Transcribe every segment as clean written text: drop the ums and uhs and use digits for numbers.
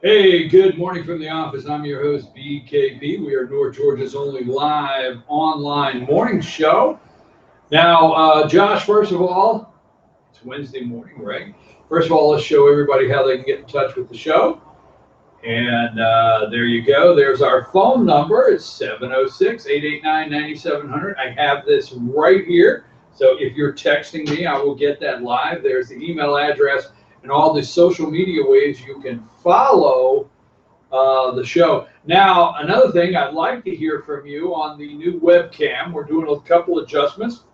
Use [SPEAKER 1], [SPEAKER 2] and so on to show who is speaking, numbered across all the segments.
[SPEAKER 1] Hey, good morning from the office. I'm your host, BKP. We are North Georgia's only live online morning show. Now, Josh, first of all, it's Wednesday morning, right? First of all, let's show everybody how they can get in touch with the show. And there you go. There's our phone number. It's 706-889-9700. I have this right here. So if you're texting me, I will get that live. There's the email address and all the social media ways you can follow the show. Now, another thing, I'd like to hear from you on the new webcam. We're doing a couple adjustments,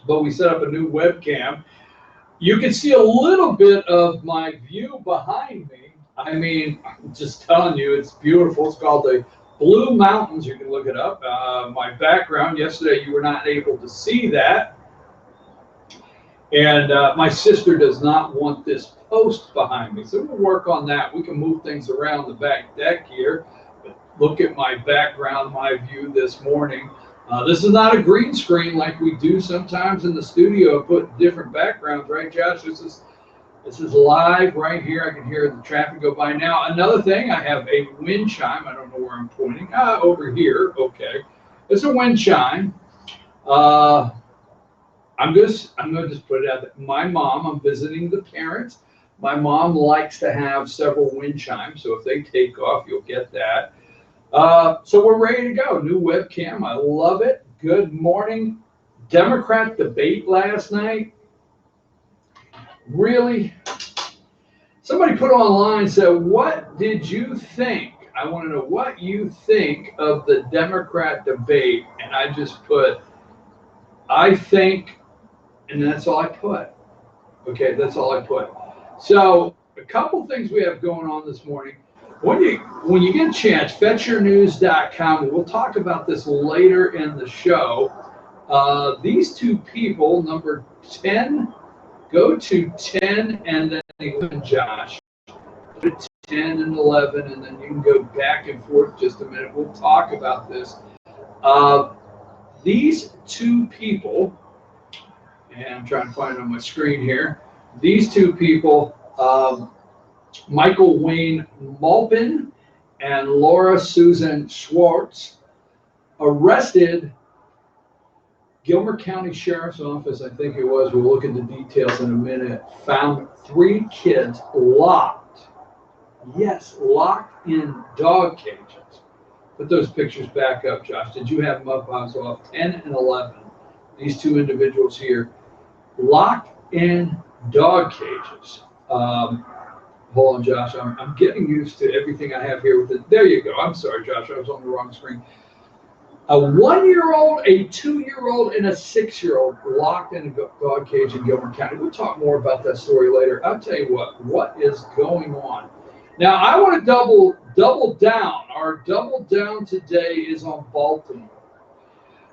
[SPEAKER 1] but we set up a new webcam. You can see a little bit of my view behind me. I mean, I'm just telling you, it's beautiful. It's called the Blue Mountains. You can look it up. My background yesterday, you were not able to see that. And my sister does not want this post behind me. So we'll work on that. We can move things around the back deck here. But look at my background, my view this morning. This is not a green screen like we do sometimes in the studio, put different backgrounds, right, Josh? This is live right here. I can hear the traffic go by. Now, another thing, I have a wind chime. I don't know where I'm pointing. Over here. Okay. It's a wind chime. I'm gonna just put it out there. My mom, I'm visiting the parents. My mom likes to have several wind chimes, so if they take off, you'll get that. So we're ready to go. New webcam. I love it. Good morning. Democrat debate last night. Really? Somebody put online, said, what did you think? I want to know what you think of the Democrat debate. And I just put, I think, and that's all I put. Okay, that's all I put. So a couple things we have going on this morning. When you get a chance, fetchyournews.com. We'll talk about this later in the show. These two people, number 10, go to 10 and then 11, Josh. Go to 10 and 11, and then you can go back and forth just a minute. We'll talk about this. These two people, and I'm trying to find it on my screen here. These two people, Michael Wayne Malpin and Laura Susan Schwartz, arrested. Gilmer County Sheriff's Office, I think it was, we'll look at the details in a minute, found 3 kids locked. Yes, locked in dog cages. Put those pictures back up, Josh. Did you have them up? I was off. 10 and 11. These two individuals here, locked in dog cages. Hold on, Josh. I'm getting used to everything I have here with it. There you go. I'm sorry, Josh. I was on the wrong screen. A 1-year-old, a 2-year-old, and a 6-year-old locked in a dog cage in Gilmer County. We'll talk more about that story later. I'll tell you what is going on. Now, I want to double down. Our double down today is on Baltimore.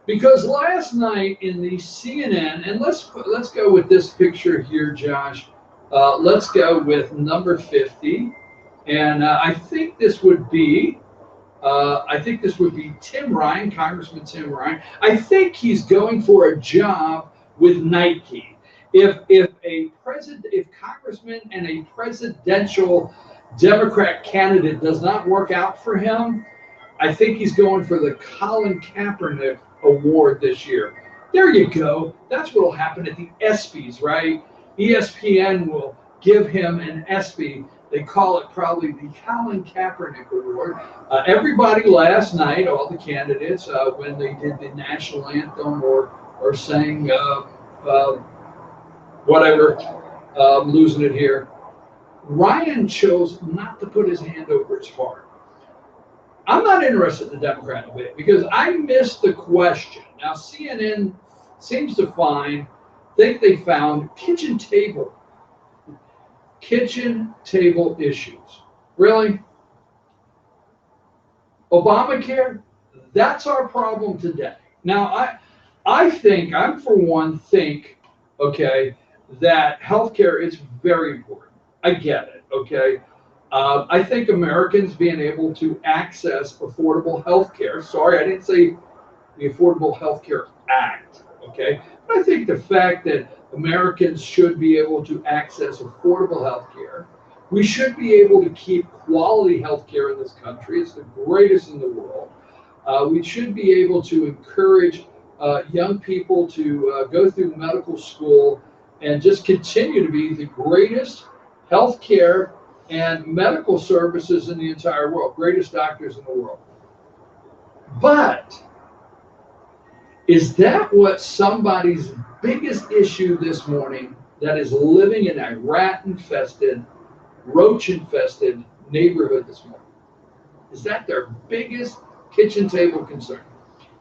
[SPEAKER 1] Because last night in the CNN, and let's go with this picture here, Josh. Let's go with number 50. And I think this would be Tim Ryan, Congressman Tim Ryan. I think he's going for a job with Nike. If Congressman and a presidential Democrat candidate does not work out for him, I think he's going for the Colin Kaepernick Award this year. There you go. That's what will happen at the ESPYs, right? ESPN will give him an ESPY. They call it probably the Colin Kaepernick Award. Everybody last night, all the candidates, when they did the national anthem or sang whatever, I'm losing it here, Ryan chose not to put his hand over his heart. I'm not interested in the Democrat debate because I missed the question. Now, CNN seems to think they found kitchen table issues. Really? Obamacare? That's our problem today. Now, I for one think, okay, that healthcare is very important. I get it, okay? I think Americans being able to access affordable health care. Sorry, I didn't say the Affordable Health Care Act, okay? But I think the fact that Americans should be able to access affordable health care, We should be able to keep quality health care in this country. It's the greatest in the world. We should be able to encourage young people to go through medical school and just continue to be the greatest health care and medical services in the entire world, greatest doctors in the world. But is that what somebody's biggest issue this morning that is living in a rat-infested, roach-infested neighborhood this morning? Is that their biggest kitchen table concern?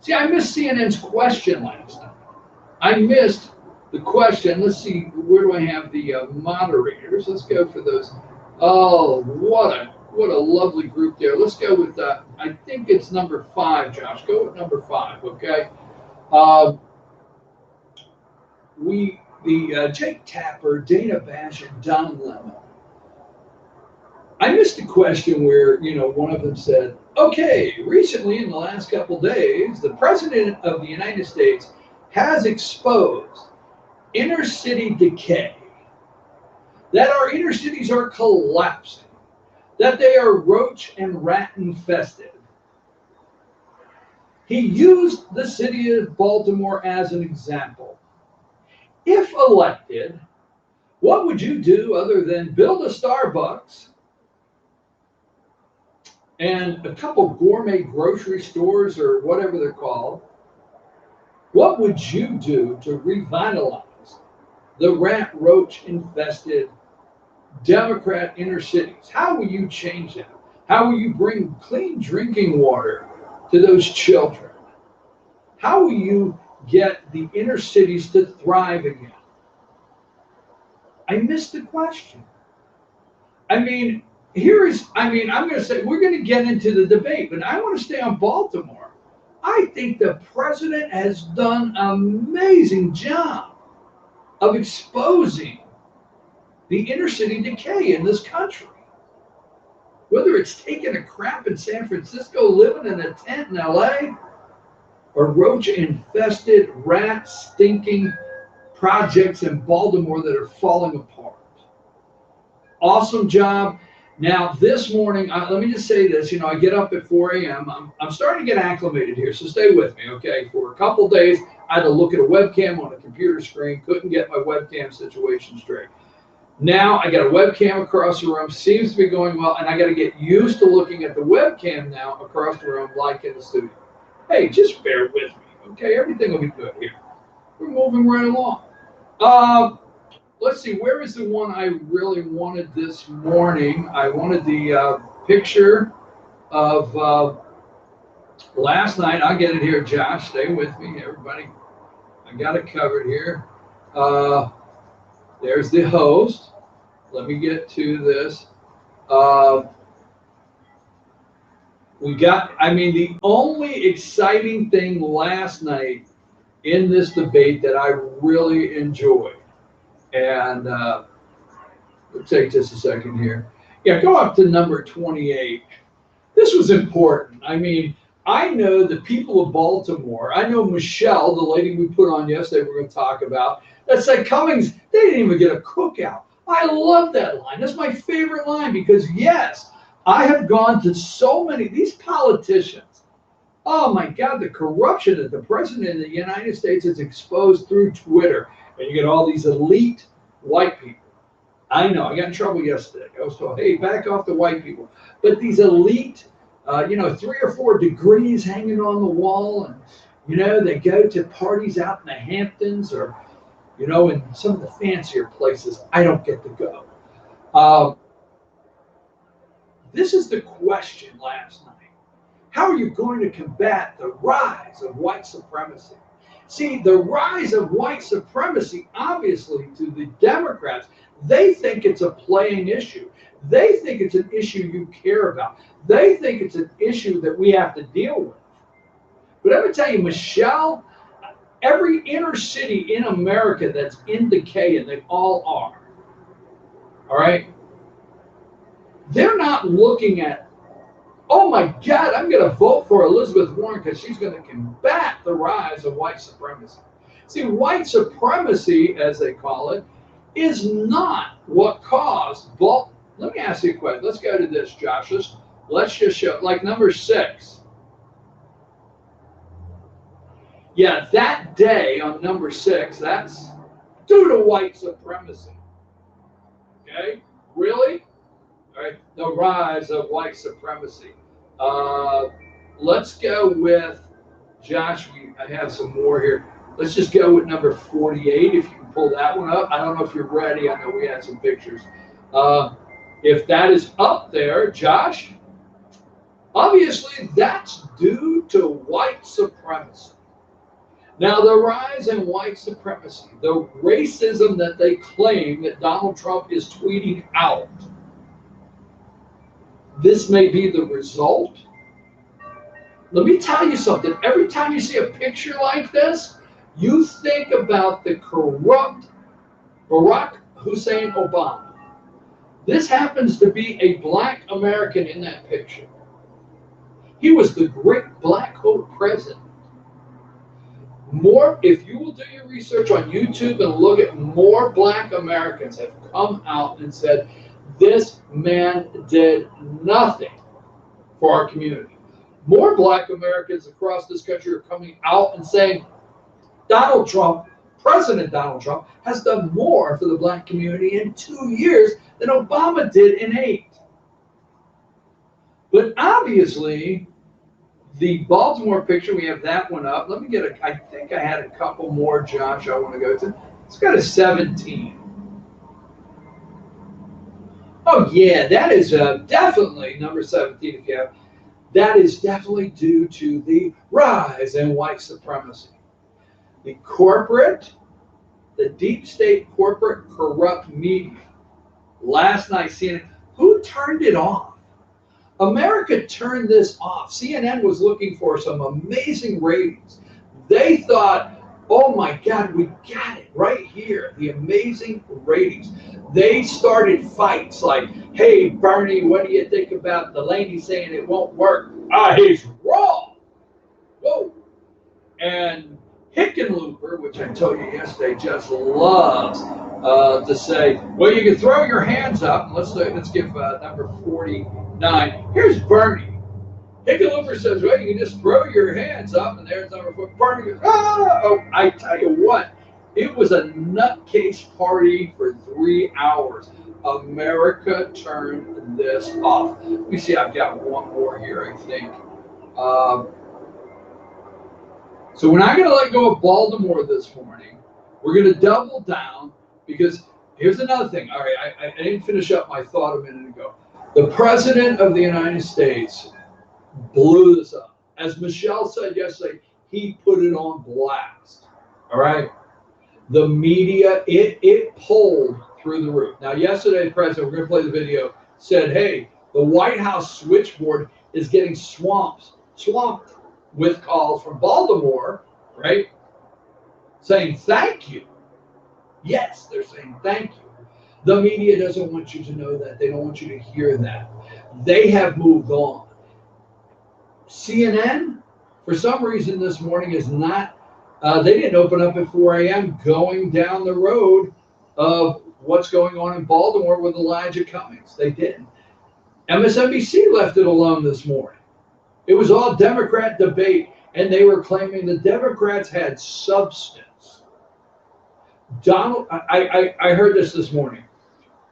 [SPEAKER 1] See, I missed CNN's question last night. I missed the question. Let's see, where do I have the moderators? Let's go for those. Oh, what a lovely group there. Let's go with, I think it's number 5, Josh. Go with number 5, okay? Jake Tapper, Dana Bash, and Don Lemon. I missed a question where, one of them said, okay, recently in the last couple days, the President of the United States has exposed inner city decay, that our inner cities are collapsing, that they are roach and rat infested. He used the city of Baltimore as an example. If elected, what would you do other than build a Starbucks and a couple gourmet grocery stores or whatever they're called? What would you do to revitalize the rat roach infested Democrat inner cities? How will you change that? How will you bring clean drinking water to those children? How will you get the inner cities to thrive again? I missed the question. I'm going to say, we're going to get into the debate, but I want to stay on Baltimore. I think the president has done an amazing job of exposing the inner city decay in this country. Whether it's taking a crap in San Francisco, living in a tent in LA, or roach-infested, rat-stinking projects in Baltimore that are falling apart. Awesome job. Now, this morning, let me just say this, I get up at 4 a.m. I'm starting to get acclimated here, so stay with me, okay? For a couple days, I had to look at a webcam on a computer screen, couldn't get my webcam situation straight. Now, I got a webcam across the room, seems to be going well, and I got to get used to looking at the webcam now across the room like in the studio. Hey, just bear with me, okay? Everything will be good here. We're moving right along. Let's see, where is the one I really wanted this morning? I wanted the picture of last night. I'll get it here, Josh. Stay with me, everybody. I got it covered here. There's the host. Let me get to this. The only exciting thing last night in this debate that I really enjoyed, and let's take just a second here. Yeah, go up to number 28. This was important. I know the people of Baltimore, I know Michelle, the lady we put on yesterday we're going to talk about, that said Cummings, they didn't even get a cookout. I love that line. That's my favorite line because, yes, I have gone to so many, these politicians, oh my God, the corruption that the president of the United States has exposed through Twitter. And you get all these elite white people. I know, I got in trouble yesterday. I was told, hey, back off the white people. But these elite, 3 or 4 degrees hanging on the wall. And, they go to parties out in the Hamptons or, in some of the fancier places. I don't get to go. This is the question last night. How are you going to combat the rise of white supremacy? See, the rise of white supremacy, obviously, to the Democrats, they think it's a playing issue. They think it's an issue you care about. They think it's an issue that we have to deal with. But let me tell you, Michelle, every inner city in America that's in decay, and they all are, all right? They're not looking at, oh my God, I'm going to vote for Elizabeth Warren because she's going to combat the rise of white supremacy. See, white supremacy, as they call it, is not what caused Let me ask you a question. Let's go to this, Josh. Let's just show, like number 6. Yeah, that day on number 6, that's due to white supremacy. Okay? Really? All right, the rise of white supremacy. Let's go with, Josh, I have some more here. Let's just go with number 48, if you can pull that one up. I don't know if you're ready. I know we had some pictures. If that is up there, Josh, obviously that's due to white supremacy. Now, the rise in white supremacy, the racism that they claim that Donald Trump is tweeting out, this may be the result. Let me tell you something. Every time you see a picture like this, you think about the corrupt Barack Hussein Obama. This happens to be a black American in that picture. He was the great black hope president. More, if you will do your research on YouTube and look at, more black Americans have come out and said, this man did nothing for our community. More black Americans across this country are coming out and saying, Donald Trump, President Donald Trump, has done more for the black community in 2 years than Obama did in 8. But obviously, the Baltimore picture, we have that one up. Let me get I think I had a couple more, Josh, I want to go to. It's got a 17. Oh, yeah, that is definitely number 17, if you have. That is definitely due to the rise in white supremacy. The deep state corporate corrupt media. Last night, CNN, who turned it off? America turned this off. CNN was looking for some amazing ratings. They thought, oh my God, we got it right here. The amazing ratings. They started fights like, hey, Bernie, what do you think about the lady saying it won't work? He's wrong. Whoa. And Hickenlooper, which I told you yesterday, just loves to say, well, you can throw your hands up. Let's give number 49. Here's Bernie. Hickenlooper says, well, you can just throw your hands up, and there's number 4. Bernie goes, oh, I tell you what, it was a nutcase party for 3 hours. America turned this off. Let me see, I've got one more here, I think. So we're not going to let go of Baltimore this morning. We're going to double down, because here's another thing. All right, I didn't finish up my thought a minute ago. The President of the United States blew this up. As Michelle said yesterday, he put it on blast. All right? The media, it pulled through the roof. Now, yesterday, the President, we're going to play the video, said, hey, the White House switchboard is getting swamped with calls from Baltimore, right? Saying thank you. Yes, they're saying thank you. The media doesn't want you to know that. They don't want you to hear that. They have moved on. CNN, for some reason this morning, is not, they didn't open up at 4 a.m. going down the road of what's going on in Baltimore with Elijah Cummings. They didn't. MSNBC left it alone this morning. It was all Democrat debate, and they were claiming the Democrats had substance. I heard this morning.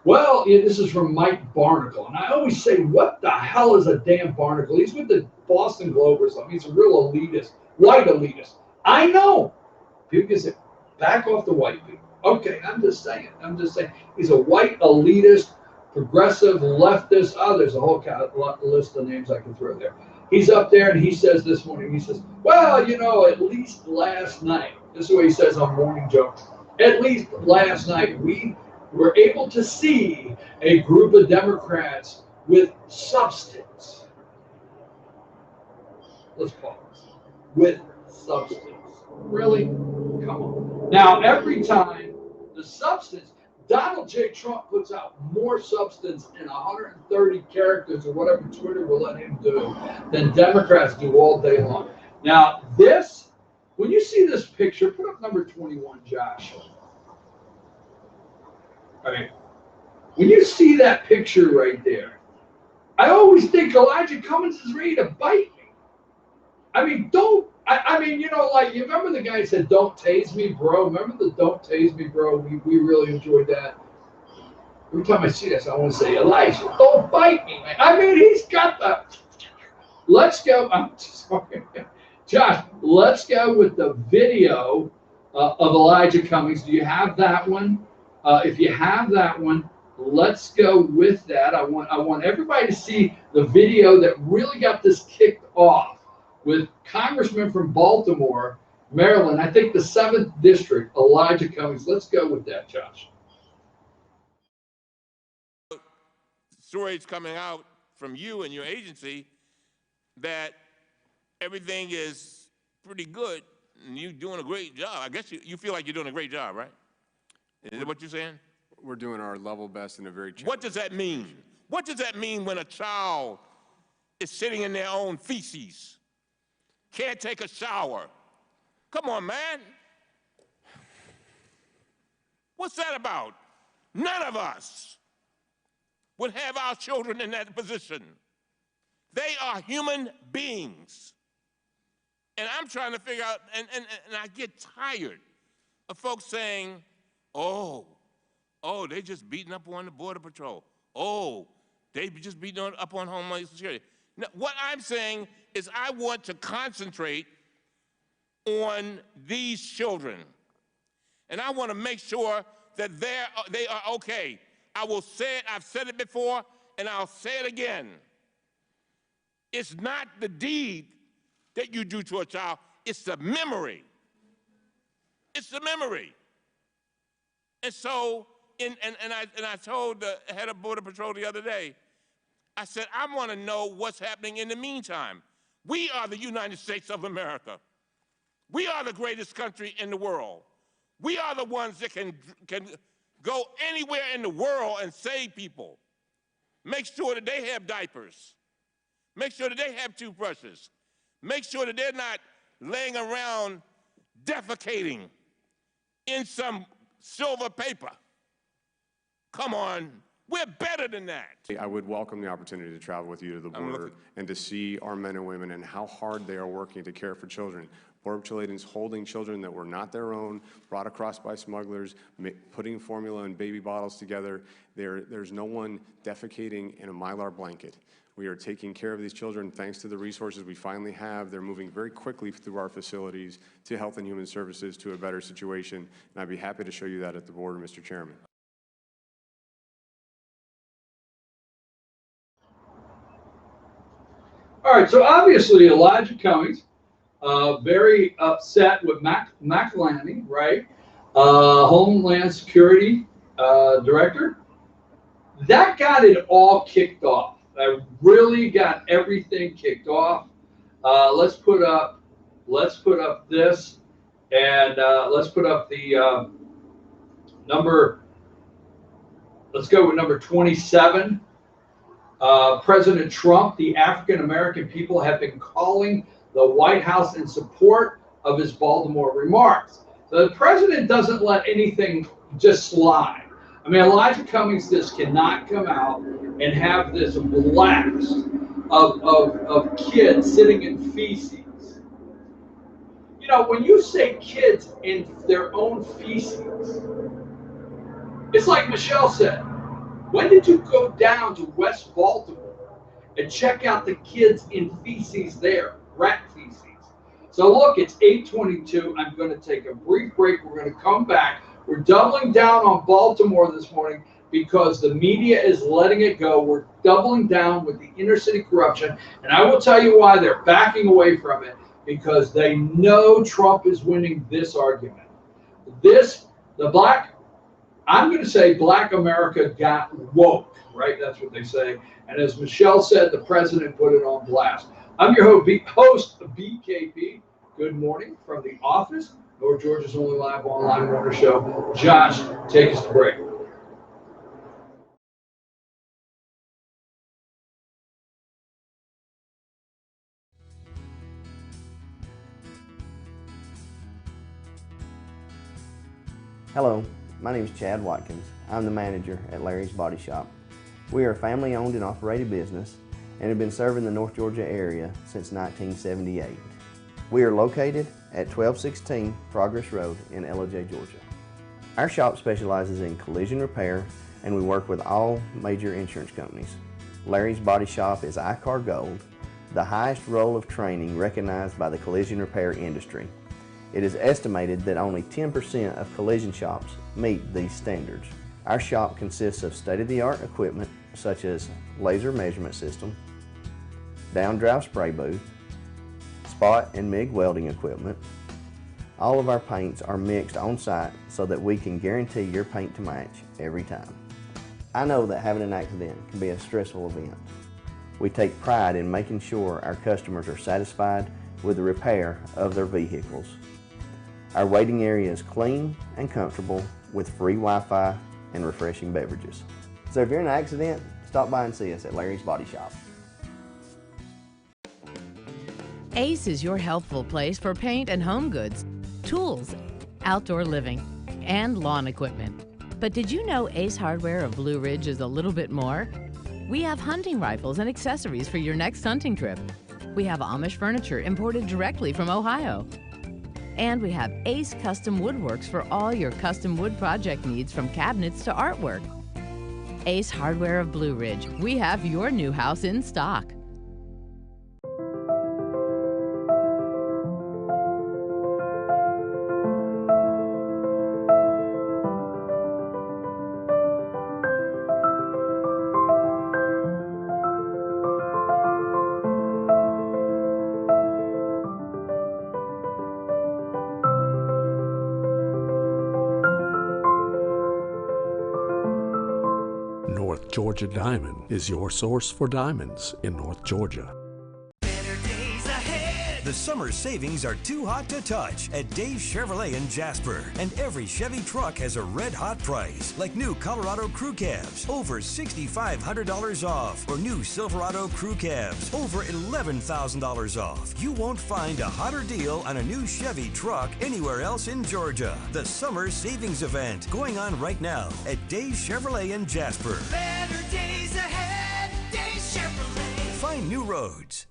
[SPEAKER 1] Well, this is from Mike Barnicle, and I always say, what the hell is a damn Barnicle? He's with the Boston Globe or something. He's a real elitist, white elitist. I know. People can say, back off the white people. Okay, I'm just saying. He's a white elitist, progressive, leftist. There's a whole list of names I can throw there. He's up there, and he says this morning, he says, well, at least last night, this is what he says on Morning Joe, at least last night, we were able to see a group of Democrats with substance. Let's pause. With substance. Really? Come on. Now, every time the substance, Donald J. Trump puts out more substance in 130 characters or whatever Twitter will let him do than Democrats do all day long. Now, when you see this picture, put up number 21, Josh. All right. When you see that picture right there, I always think Elijah Cummings is ready to bite me. I mean, I mean, you know, like, you remember the guy who said, "Don't tase me, bro"? Remember the "Don't tase me, bro"? We really enjoyed that. Every time I see this, I want to say, "Elijah, don't bite me, man." I mean, he's got the. Let's go. I'm sorry, Josh. Let's go with the video of Elijah Cummings. Do you have that one? If you have that one, let's go with that. I want everybody to see the video that really got this kicked off with Congressman from Baltimore, Maryland. I think the 7th district, Elijah Cummings. Let's go with that, Josh.
[SPEAKER 2] Stories coming out from you and your agency that everything is pretty good and you're doing a great job. I guess you feel like you're doing a great job, right? Is that what you're saying?
[SPEAKER 3] We're doing our level best in a very challenging.
[SPEAKER 2] What does that mean? What does that mean when a child is sitting in their own feces, can't take a shower? Come on, man. What's that about? None of us would have our children in that position. They are human beings. And I'm trying to figure out, and I get tired of folks saying, oh, they just beating up on the Border Patrol. Oh, they just beating up on Homeland Security. Now, what I'm saying is I want to concentrate on these children. And I want to make sure that they are okay. I will say it, I've said it before, and I'll say it again. It's not the deed that you do to a child, it's the memory. It's the memory. And so, I told the head of Border Patrol the other day, I said, I want to know what's happening in the meantime. We are the United States of America. We are the greatest country in the world. We are the ones that can go anywhere in the world and save people. Make sure that they have diapers. Make sure that they have toothbrushes. Make sure that they're not laying around defecating in some silver paper. Come on, we're better than that.
[SPEAKER 3] I would welcome the opportunity to travel with you to the border and to see our men and women and how hard they are working to care for children. Border Patrol agents holding children that were not their own, brought across by smugglers, putting formula and baby bottles together. There's no one defecating in a Mylar blanket. We are taking care of these children thanks to the resources we finally have. They're moving very quickly through our facilities to Health and Human Services to a better situation. And I'd be happy to show you that at the border, Mr. Chairman.
[SPEAKER 1] All right, so obviously Elijah Cummings, very upset with McElhaney, right? Homeland Security Director. That got it all kicked off. I really got everything kicked off. Let's put up this, and let's put up the number. Let's go with number 27. President Trump, the African American people have been calling the White House in support of his Baltimore remarks. So the president doesn't let anything just slide. I mean, Elijah Cummings just cannot come out and have this blast of kids sitting in feces. You know, when you say kids in their own feces, it's like Michelle said, when did you go down to West Baltimore and check out the kids in feces there, rat feces? So look, it's 8:22. I'm going to take a brief break. We're going to come back. We're doubling down on Baltimore this morning because the media is letting it go. We're doubling down with the inner city corruption. And I will tell you why they're backing away from it, because they know Trump is winning this argument. I'm going to say Black America got woke, right? That's what they say. And as Michelle said, the president put it on blast. I'm your host, BKP. Good morning from the office, North Georgia's only live online morning show. Josh, take us to break.
[SPEAKER 4] Hello, My name is Chad Watkins. I'm the manager at Larry's Body Shop. We are a family-owned and operated business and have been serving the North Georgia area since 1978. We are located at 1216 Progress Road in Ellijay, Georgia. Our shop specializes in collision repair, and we work with all major insurance companies. Larry's Body Shop is ICAR Gold, the highest role of training recognized by the collision repair industry. It is estimated that only 10% of collision shops meet these standards. Our shop consists of state-of-the-art equipment such as laser measurement system, down-drive spray booth, spot and MIG welding equipment. All of our paints are mixed on site so that we can guarantee your paint to match every time. I know that having an accident can be a stressful event. We take pride in making sure our customers are satisfied with the repair of their vehicles. Our waiting area is clean and comfortable with free Wi-Fi and refreshing beverages. So if you're in an accident, stop by and see us at Larry's Body Shop.
[SPEAKER 5] Ace is your healthful place for paint and home goods, tools, outdoor living, and lawn equipment. But did you know Ace Hardware of Blue Ridge is a little bit more? We have hunting rifles and accessories for your next hunting trip. We have Amish furniture imported directly from Ohio. And we have Ace Custom Woodworks for all your custom wood project needs, from cabinets to artwork. Ace Hardware of Blue Ridge. We have your new house in stock.
[SPEAKER 6] North Georgia Diamond is your source for diamonds in North Georgia.
[SPEAKER 7] The summer savings are too hot to touch at Dave's Chevrolet in Jasper. And every Chevy truck has a red hot price, like new Colorado Crew Cabs, over $6,500 off, or new Silverado Crew Cabs, over $11,000 off. You won't find a hotter deal on a new Chevy truck anywhere else in Georgia. The summer savings event going on right now at Dave's Chevrolet in Jasper.
[SPEAKER 8] Better days ahead, Dave's Chevrolet.
[SPEAKER 7] Find new roads.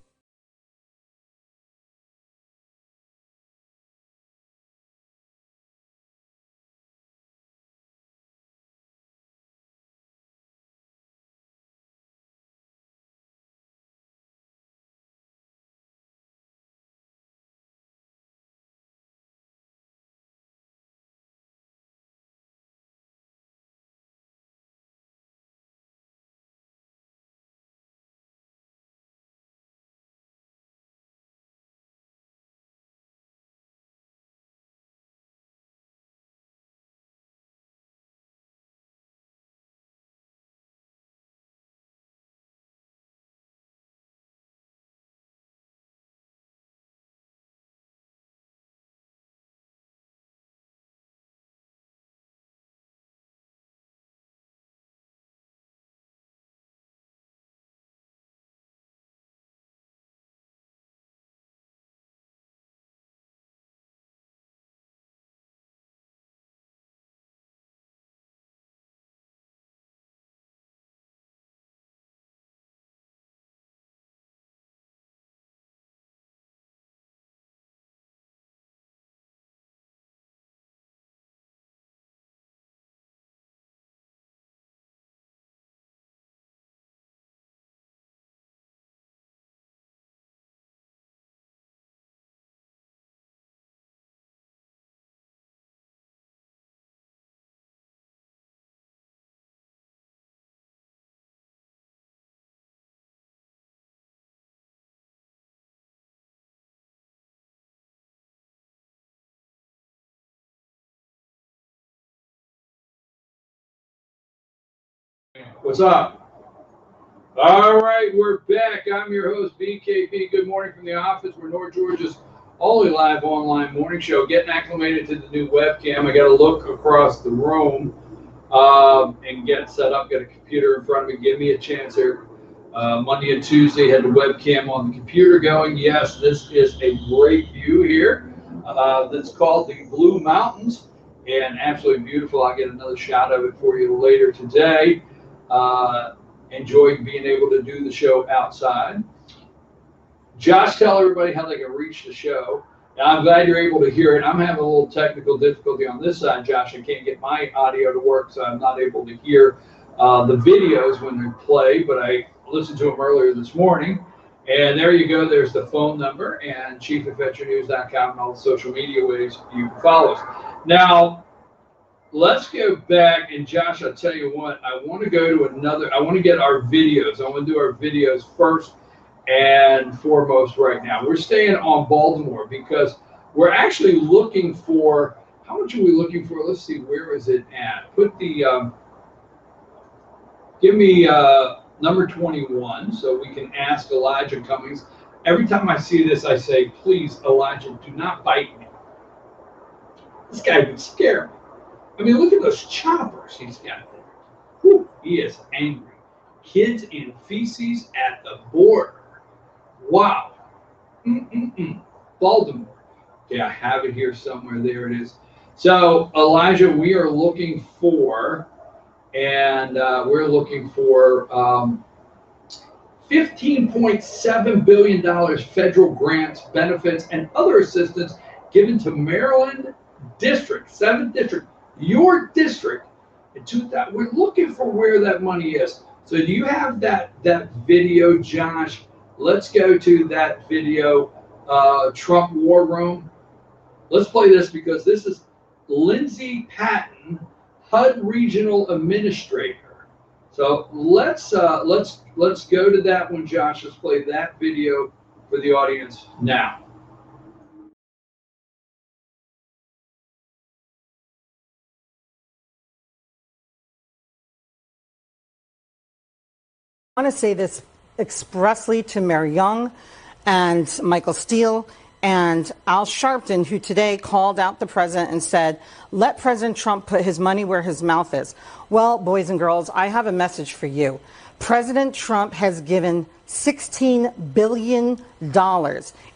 [SPEAKER 1] What's up? All right, we're back. I'm your host, BKP. Good morning from the office. We're North Georgia's only live online morning show. Getting acclimated to the new webcam. I got to look across the room and get set up. Got a computer in front of me. Give me a chance here. Monday and Tuesday had the webcam on the computer going. Yes, this is a great view here. That's called the Blue Mountains and absolutely beautiful. I'll get another shot of it for you later today. Enjoying being able to do the show outside. Josh, tell everybody how they can reach the show. And I'm glad you're able to hear it. I'm having a little technical difficulty on this side, Josh. I can't get my audio to work, so I'm not able to hear the videos when they play, but I listened to them earlier this morning. And there you go. There's the phone number and chief@veterannews.com and all the social media ways you can follow us. Now, let's go back. And Josh, I'll tell you what, I want to go to I want to get our videos. I want to do our videos first and foremost right now. We're staying on Baltimore because we're actually looking for, how much are we looking for? Let's see, where is it at? Put the, give me number 21 so we can ask Elijah Cummings. Every time I see this, I say, please, Elijah, do not bite me. This guy would scare me. I mean, look at those choppers he's got there. Whew, he is angry. Kids in feces at the border. Wow. Baltimore. Okay, I have it here somewhere. There it is. So, Elijah, we are looking for, and we're looking for $15.7 billion federal grants, benefits, and other assistance given to Maryland District, 7th District, your district. In 2000, we're looking for where that money is. So do you have that video, Josh? Let's go to that video, Trump War Room. Let's play this because this is Lindsey Patton, HUD Regional Administrator. So let's go to that one, Josh. Let's play that video for the audience now.
[SPEAKER 9] I want to say this expressly to Mary Young and Michael Steele and Al Sharpton, who today called out the president and said, let President Trump put his money where his mouth is. Well, boys and girls, I have a message for you. President Trump has given $16 billion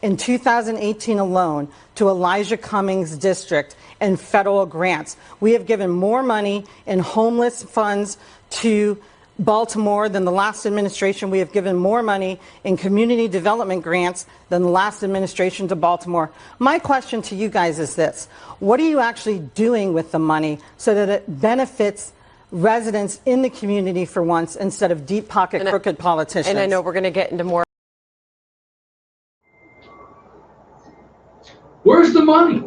[SPEAKER 9] in 2018 alone to Elijah Cummings District and federal grants. We have given more money in homeless funds to Baltimore than the last administration. We have given more money in community development grants than the last administration to Baltimore. My question to you guys is this: what are you actually doing with the money so that it benefits residents in the community for once instead of deep pocket crooked politicians?
[SPEAKER 10] And I know we're going to get into more.
[SPEAKER 1] Where's the money?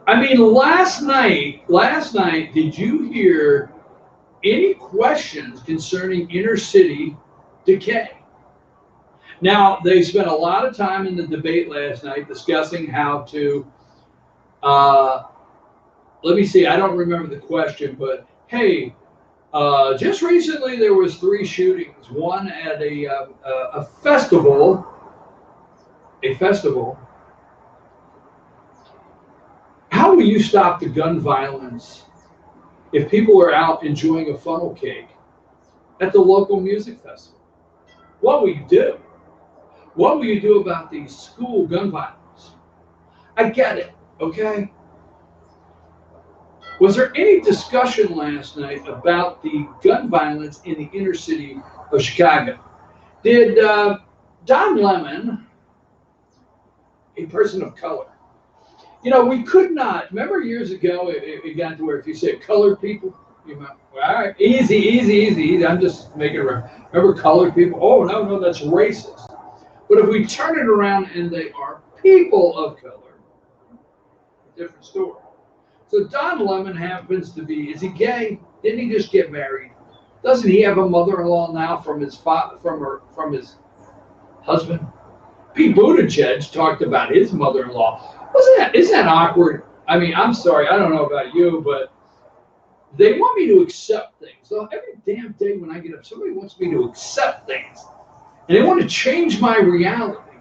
[SPEAKER 1] I mean, last night, did you hear any questions concerning inner city decay? Now, they spent a lot of time in the debate last night discussing how to, let me see, I don't remember the question, but hey, just recently there was 3 shootings, one at a festival. How will you stop the gun violence if people are out enjoying a funnel cake at the local music festival? What will you do? What will you do about the school gun violence? I get it, okay? Was there any discussion last night about the gun violence in the inner city of Chicago? Did Don Lemon, a person of color, you know, we could not, remember years ago, it got to where if you said colored people, you know, all right, easy. I'm just making it right. Remember colored people? Oh, no, that's racist. But if we turn it around and they are people of color, different story. So Don Lemon happens to be, is he gay? Didn't he just get married? Doesn't he have a mother-in-law now from his from his husband? Pete Buttigieg talked about his mother-in-law. Isn't that awkward? I mean, I'm sorry, I don't know about you, but they want me to accept things. So every damn day when I get up, somebody wants me to accept things. And they want to change my reality.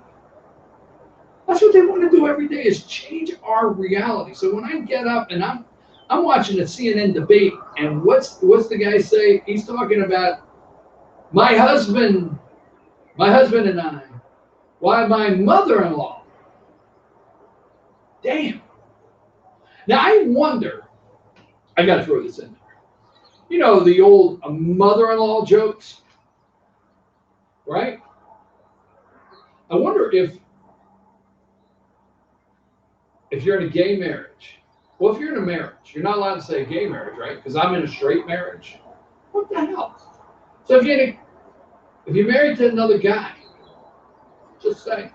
[SPEAKER 1] That's what they want to do every day, is change our reality. So when I get up and I'm watching a CNN debate, and what's the guy say? He's talking about my husband and I. Why, my mother-in-law. Damn. Now, I wonder, I got to throw this in there. You know, the old mother-in-law jokes, right? I wonder if you're in a gay marriage. Well, if you're in a marriage, you're not allowed to say gay marriage, right? Because I'm in a straight marriage. What the hell? So if you're married to another guy, just saying.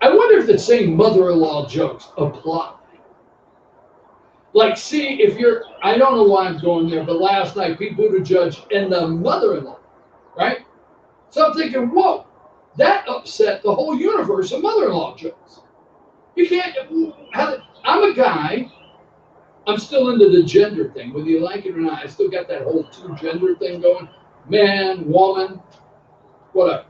[SPEAKER 1] I wonder if the same mother-in-law jokes apply. Like, see, if you're, I don't know why I'm going there, but last night, Pete Buttigieg and the mother-in-law, right? So I'm thinking, whoa, that upset the whole universe of mother-in-law jokes. You can't, I'm a guy, I'm still into the gender thing, whether you like it or not. I still got that whole two gender thing going. Man, woman, whatever.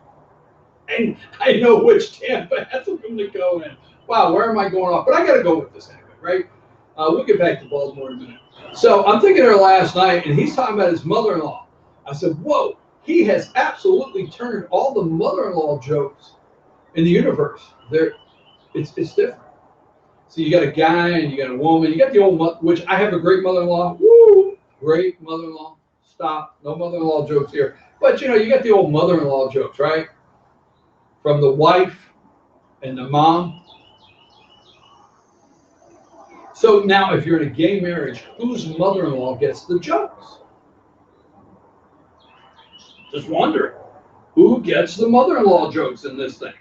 [SPEAKER 1] And I know which camp I have them to go in. Wow, where am I going off? But I got to go with this anyway, right? We'll get back to Baltimore in a minute. So I'm thinking there last night, and he's talking about his mother-in-law. I said, whoa, he has absolutely turned all the mother-in-law jokes in the universe. It's different. So you got a guy and you got a woman. You got the old, which I have a great mother-in-law. Woo, great mother-in-law. Stop, no mother-in-law jokes here. But you know, you got the old mother-in-law jokes, right? From the wife and the mom. So now, if you're in a gay marriage, whose mother-in-law gets the jokes? Just wondering, who gets the mother-in-law jokes in this thing?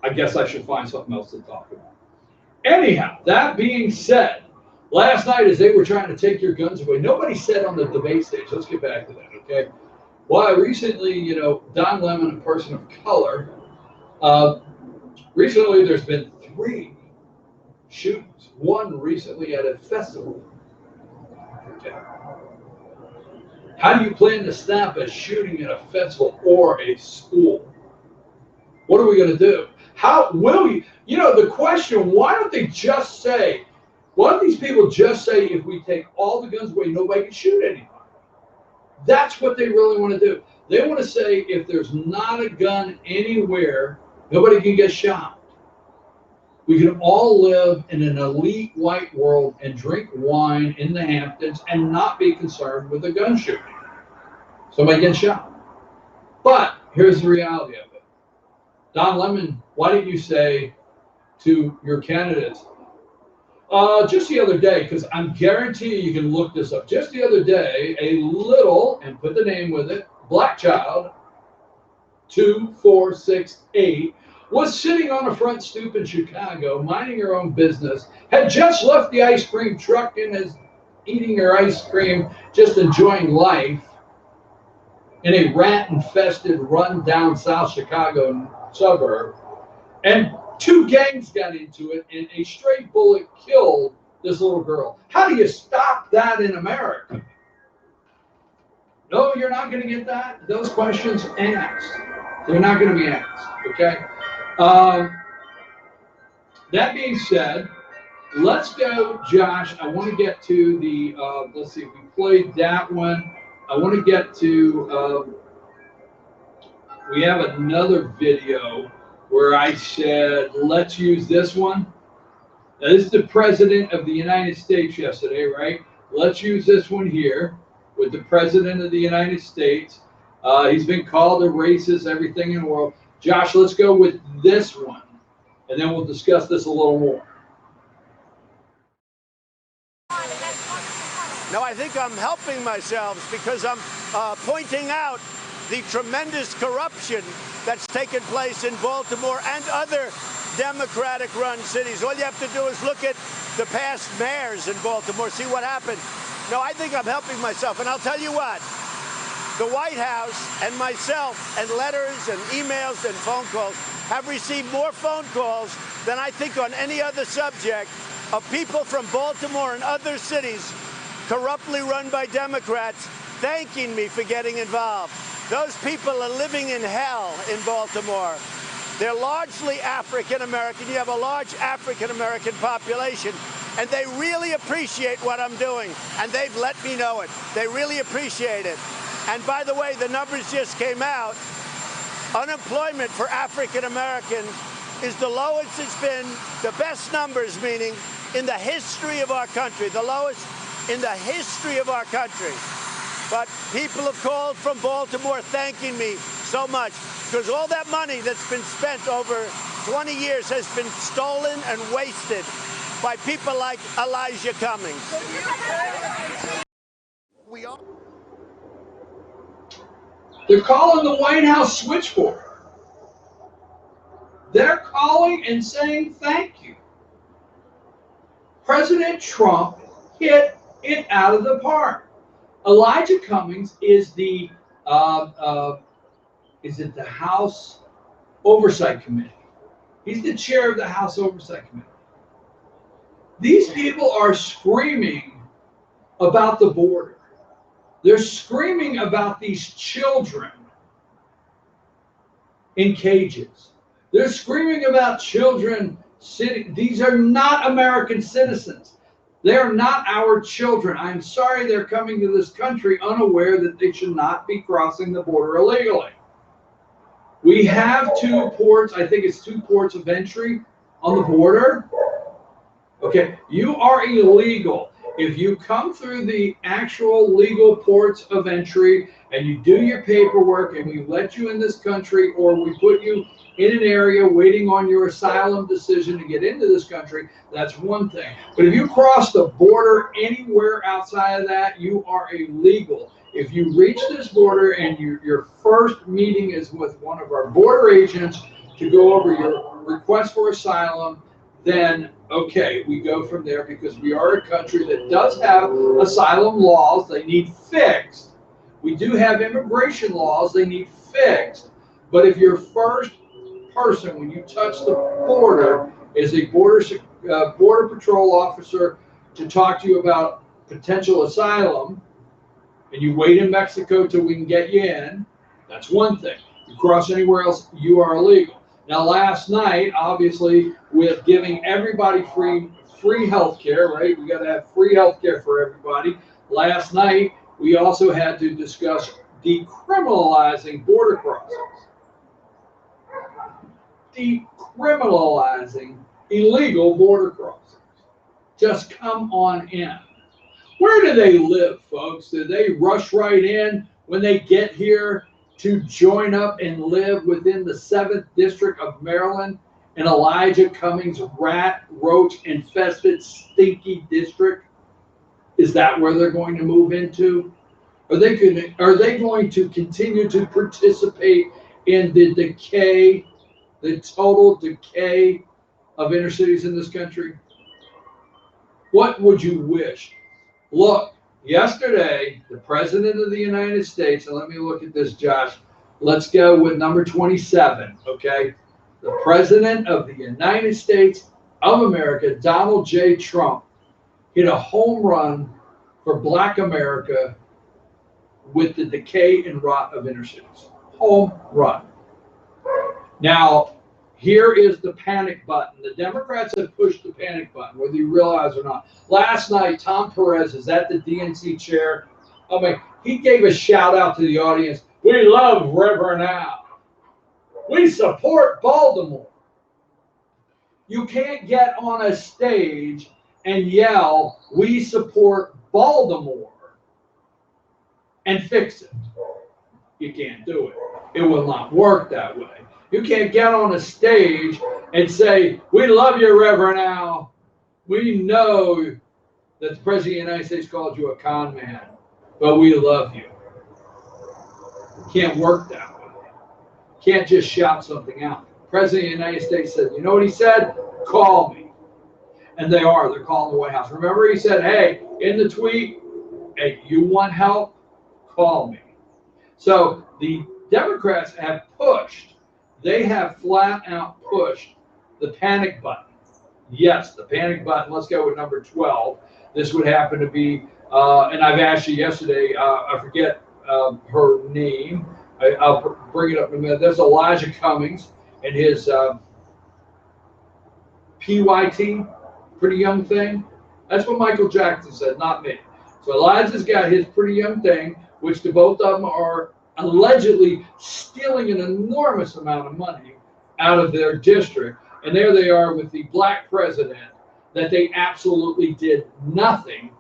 [SPEAKER 1] I guess I should find something else to talk about. Anyhow, that being said, last night as they were trying to take your guns away, nobody said on the debate stage, let's get back to that, okay? Well, recently, you know, Don Lemon, a person of color, recently there's been 3 shootings. One recently at a festival. Okay. How do you plan to stop a shooting at a festival or a school? What are we going to do? How will you? You know, the question, why don't they just say, why don't these people just say, if we take all the guns away, nobody can shoot anybody? That's what they really want to do. They want to say, if there's not a gun anywhere, nobody can get shot. We can all live in an elite white world and drink wine in the Hamptons and not be concerned with a gun shooting. Somebody gets shot. But here's the reality of it. Don Lemon, why didn't you say to your candidates, just the other day, because I'm guaranteeing you can look this up. Just the other day, a little, and put the name with it, black child, 2468, was sitting on a front stoop in Chicago, minding her own business, had just left the ice cream truck and is eating her ice cream, just enjoying life, in a rat-infested, run-down South Chicago suburb. And 2 gangs got into it, and a stray bullet killed this little girl. How do you stop that in America? No, you're not going to get that. Those questions asked. They're not going to be asked, okay? That being said, let's go, Josh. I want to get to the, let's see, if we played that one. I want to get to, we have another video where I said, let's use this one. Now, this is the President of the United States yesterday, right? Let's use this one here with the President of the United States. He's been called a racist, everything in the world. Josh, let's go with this one, and then we'll discuss this a little more.
[SPEAKER 10] No, I think I'm helping myself because I'm pointing out the tremendous corruption that's taken place in Baltimore and other Democratic-run cities. All you have to do is look at the past mayors in Baltimore, see what happened. No, I think I'm helping myself, and I'll tell you what. The White House and myself and letters and emails and phone calls have received more phone calls than I think on any other subject of people from Baltimore and other cities corruptly run by Democrats thanking me for getting involved. Those people are living in hell in Baltimore. They're largely African-American. You have a large African-American population, and they really appreciate what I'm doing, and they've let me know it. They really appreciate it. And by the way, the numbers just came out. Unemployment for African Americans is the lowest it's been, the best numbers meaning, in the history of our country, the lowest in the history of our country. But people have called from Baltimore thanking me so much because all that money that's been spent over 20 years has been stolen and wasted by people like Elijah Cummings.
[SPEAKER 1] They're calling the White House switchboard. They're calling and saying thank you. President Trump hit it out of the park. Elijah Cummings is the House Oversight Committee. He's the chair of the House Oversight Committee. These people are screaming about the border. They're screaming about these children in cages. They're screaming about children sitting. These are not American citizens. They are not our children. I'm sorry they're coming to this country unaware that they should not be crossing the border illegally. We have two ports, I think it's two ports of entry on the border. Okay, you are illegal. If you come through the actual legal ports of entry and you do your paperwork and we let you in this country, or we put you in an area waiting on your asylum decision to get into this country, that's one thing. But if you cross the border anywhere outside of that, you are illegal. If you reach this border and your first meeting is with one of our border agents to go over your request for asylum, then okay, we go from there, because we are a country that does have asylum laws. They need fixed. We do have immigration laws. They need fixed. But if your first person, when you touch the border, is a border patrol officer to talk to you about potential asylum, and you wait in Mexico till we can get you in, that's one thing. You cross anywhere else, you are illegal. Now, last night, obviously, with giving everybody free health care, right? We got to have free health care for everybody. Last night, we also had to discuss decriminalizing border crossings. Decriminalizing illegal border crossings. Just come on in. Where do they live, folks? Do they rush right in when they get here to join up and live within the 7th District of Maryland in Elijah Cummings' rat, roach infested, stinky district? Is that where they're going to move into? Are they going to continue to participate in the decay, the total decay of inner cities in this country? What would you wish? Look, yesterday, the President of the United States, and let me look at this, Josh. Let's go with number 27, okay? The President of the United States of America, Donald J. Trump, hit a home run for Black America with the decay and rot of inner cities. Home run. Now, here is the panic button. The Democrats have pushed the panic button, whether you realize or not. Last night, Tom Perez is at the DNC chair. I mean, he gave a shout out to the audience. We love Reverend Al. We support Baltimore. You can't get on a stage and yell, we support Baltimore, and fix it. You can't do it. It will not work that way. You can't get on a stage and say, we love you, Reverend Al. We know that the President of the United States called you a con man, but we love you. Can't work that way. Can't just shout something out. The President of the United States said, you know what he said? Call me. And they are. They're calling the White House. Remember, he said, hey, in the tweet, hey, you want help? Call me. So the Democrats have pushed. They have flat out pushed the panic button. Yes, the panic button. Let's go with number 12. This would happen to be, and I've asked you yesterday, I forget her name. I'll bring it up in a minute. There's Elijah Cummings and his PYT, Pretty Young Thing. That's what Michael Jackson said, not me. So Elijah's got his Pretty Young Thing, which the both of them are allegedly stealing an enormous amount of money out of their district. And there they are with the black president, that they absolutely did nothing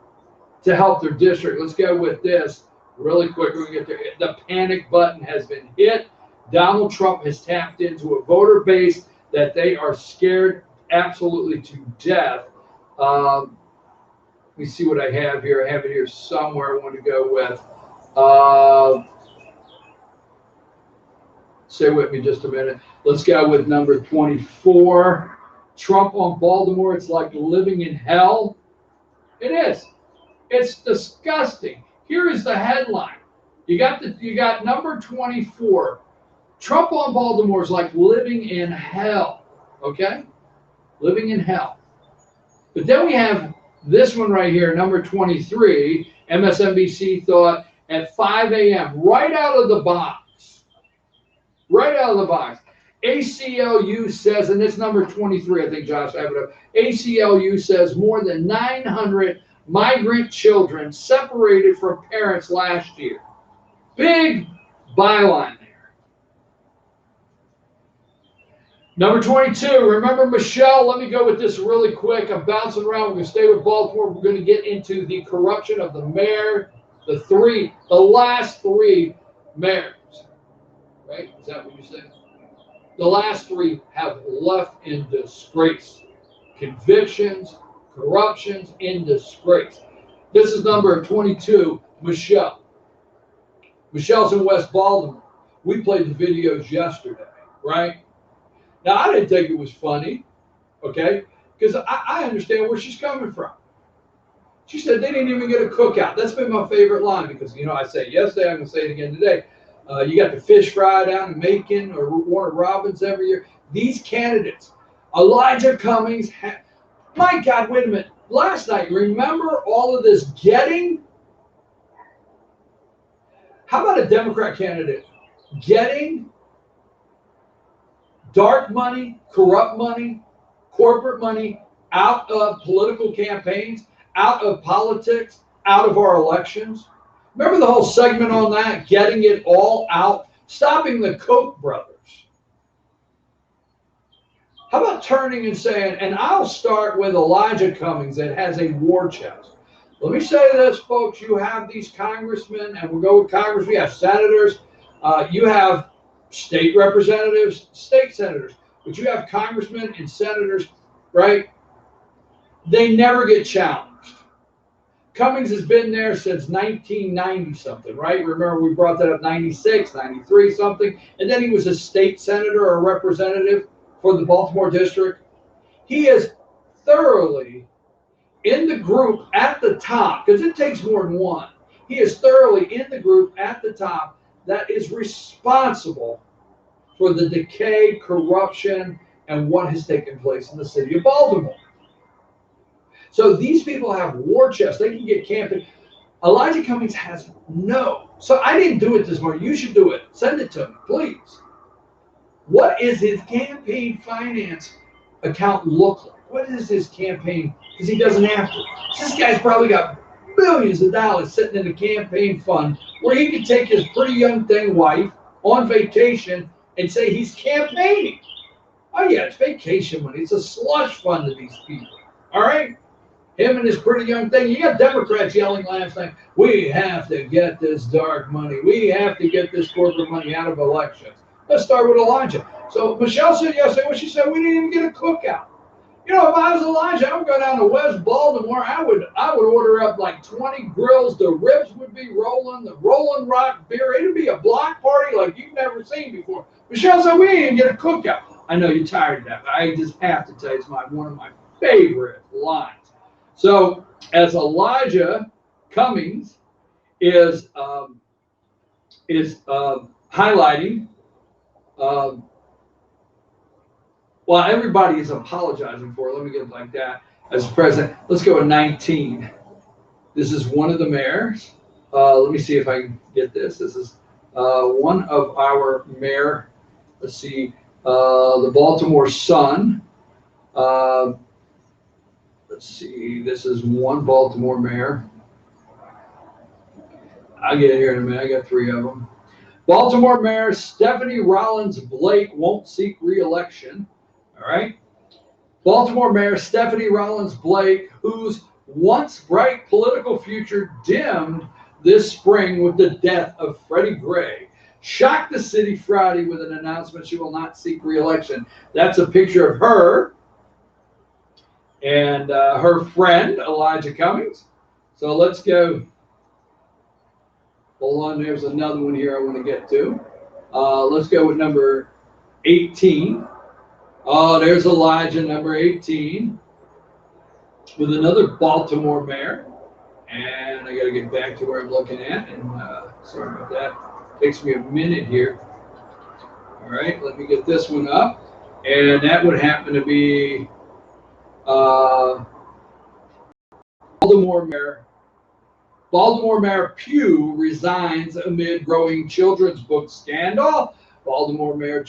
[SPEAKER 1] to help their district. Let's go with this really quick. We're gonna get there. The panic button has been hit. Donald Trump has tapped into a voter base that they are scared absolutely to death. Let me see what I have here. I have it here somewhere I want to go with. Stay with me just a minute. Let's go with number 24. Trump on Baltimore. It's like living in hell. It is. It's disgusting. Here is the headline. You got number 24. Trump on Baltimore is like living in hell. Okay? Living in hell. But then we have this one right here, number 23. MSNBC thought at 5 a.m., right out of the box. Right out of the box. ACLU says, and it's number 23, I think Josh have it up. ACLU says more than 900 migrant children separated from parents last year. Big byline there. Number 22, remember Michelle? Let me go with this really quick. I'm bouncing around. We're going to stay with Baltimore. We're going to get into the corruption of the mayor, the last three mayors. Right? Is that what you said? The last three have left in disgrace. Convictions, corruptions, in disgrace. This is number 22, Michelle. Michelle's in West Baltimore. We played the videos yesterday, right? Now, I didn't think it was funny, okay? Because I understand where she's coming from. She said they didn't even get a cookout. That's been my favorite line because, I said it yesterday, I'm going to say it again today. You got the fish fry down in Macon or Warner Robins every year. These candidates, Elijah Cummings, my God, wait a minute. Last night, remember all of this getting? How about a Democrat candidate getting dark money, corrupt money, corporate money out of political campaigns, out of politics, out of our elections? Remember the whole segment on that, getting it all out, stopping the Koch brothers. How about turning and saying, and I'll start with Elijah Cummings that has a war chest. Let me say this, folks, you have these congressmen, and we'll go with Congress, we have senators, you have state representatives, state senators, but you have congressmen and senators, right? They never get challenged. Cummings has been there since 1990 something, right? Remember we brought that up 96, 93 something, and then he was a state senator or representative for the Baltimore district. He is thoroughly in the group at the top, because it takes more than one. He is thoroughly in the group at the top that is responsible for the decay, corruption, and what has taken place in the city of Baltimore. So these people have war chests. They can get campaign. Elijah Cummings has no. So I didn't do it this morning. You should do it. Send it to me, please. What is his campaign finance account look like? What is his campaign? Because he doesn't have to. This guy's probably got millions of dollars sitting in a campaign fund where he could take his pretty young thing wife on vacation and say he's campaigning. Oh yeah, it's vacation money. It's a slush fund to these people. All right? Him and his pretty young thing. You got Democrats yelling last night, we have to get this dark money. We have to get this corporate money out of elections. Let's start with Elijah. So Michelle said yesterday, what she said, we didn't even get a cookout. If I was Elijah, I would go down to West Baltimore. I would order up like 20 grills. The ribs would be rolling, the Rolling Rock beer. It would be a block party like you've never seen before. Michelle said, we didn't even get a cookout. I know you're tired of that, but I just have to tell you, it's one of my favorite lines. So as Elijah Cummings is highlighting, well, everybody is apologizing for it. Let me get it like that. As president, let's go to 19. This is one of the mayors. Let me see if I can get this. This is one of our mayor. Let's see, the Baltimore Sun. Let's see, this is one Baltimore mayor. I'll get it here in a minute. I got three of them. Baltimore Mayor Stephanie Rollins Blake won't seek re-election. All right. Baltimore Mayor Stephanie Rollins Blake, whose once bright political future dimmed this spring with the death of Freddie Gray, shocked the city Friday with an announcement she will not seek re-election. That's a picture of her and her friend, Elijah Cummings. So let's go. Hold on, there's another one here I want to get to. Let's go with number 18. Oh, there's Elijah, number 18, with another Baltimore mayor. And I got to get back to where I'm looking at. And sorry about that. Takes me a minute here. All right, let me get this one up. And that would happen to be Baltimore Mayor. Baltimore Mayor Pugh resigns amid growing children's book scandal. Baltimore Mayor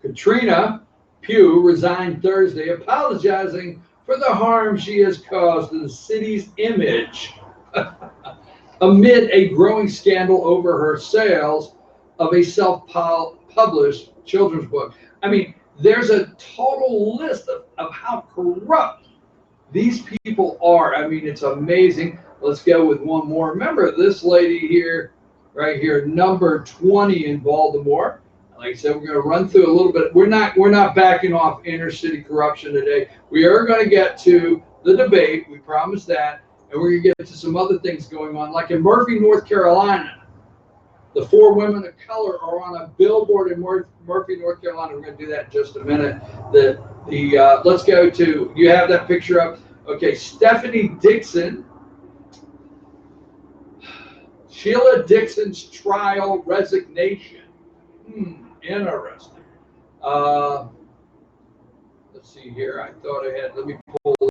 [SPEAKER 1] Katrina Pugh resigned Thursday, apologizing for the harm she has caused to the city's image amid a growing scandal over her sales of a self-published children's book. I mean, there's a total list of how corrupt these people are. I mean, it's amazing. Let's go with one more. Remember this lady here, right here, number 20 in Baltimore. Like I said, we're going to run through a little bit. We're not backing off inner city corruption today. We are going to get to the debate. We promise that. And we're going to get to some other things going on. Like in Murphy, North Carolina, the 4 women of color are on a billboard in Murphy, North Carolina. We're going to do that in just a minute. Let's go to, you have that picture up? Okay, Stephanie Dixon. Sheila Dixon's trial resignation. Interesting. Let's see here. I thought I had, let me pull it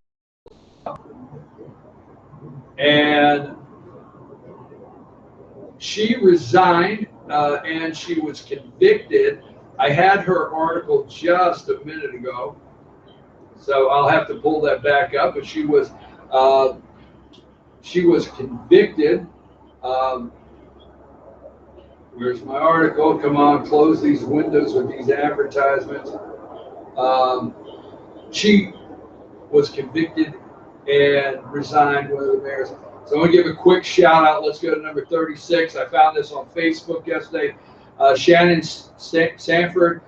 [SPEAKER 1] up. And she resigned and she was convicted. I had her article just a minute ago, so I'll have to pull that back up. But she was convicted. Where's my article? Come on, close these windows with these advertisements. She was convicted and resigned, one of the mayors. So I want to give a quick shout out. Let's go to number 36. I found this on Facebook yesterday. Shannon Sanford,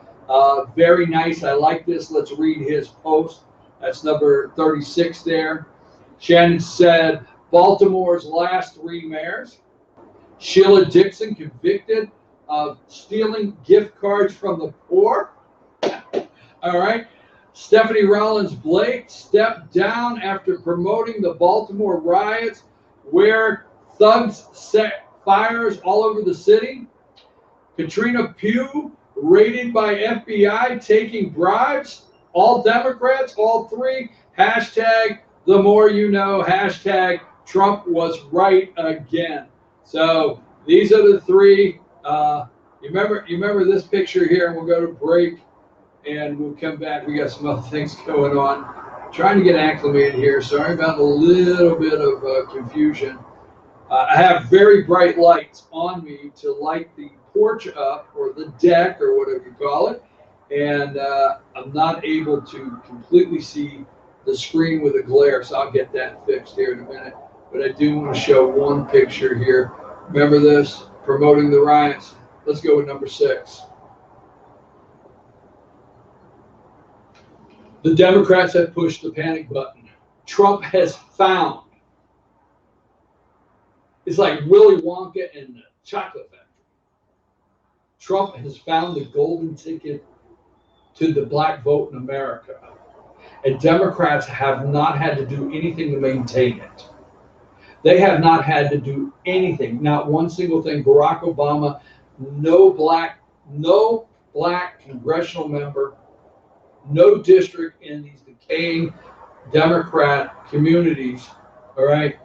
[SPEAKER 1] very nice. I like this. Let's read his post. That's number 36 there. Shannon said, Baltimore's last 3 mayors. Sheila Dixon convicted of stealing gift cards from the poor. All right. Stephanie Rollins Blake stepped down after promoting the Baltimore riots where thugs set fires all over the city. Katrina Pugh raided by FBI taking bribes. All Democrats, all 3. Hashtag the more you know. Hashtag Trump was right again. So these are the 3. You remember this picture here, and we'll go to break, and we'll come back. We got some other things going on. Trying to get acclimated here. Sorry about a little bit of confusion. I have very bright lights on me to light the porch up, or the deck, or whatever you call it, and I'm not able to completely see the screen with a glare, so I'll get that fixed here in a minute. But I do want to show one picture here. Remember this? Promoting the riots. Let's go with number 6. The Democrats have pushed the panic button. Trump has found. It's like Willy Wonka and the Chocolate Factory. Trump has found the golden ticket to the black vote in America. And Democrats have not had to do anything to maintain it. They have not had to do anything, not one single thing. Barack Obama, no black congressional member, no district in these decaying Democrat communities, all right,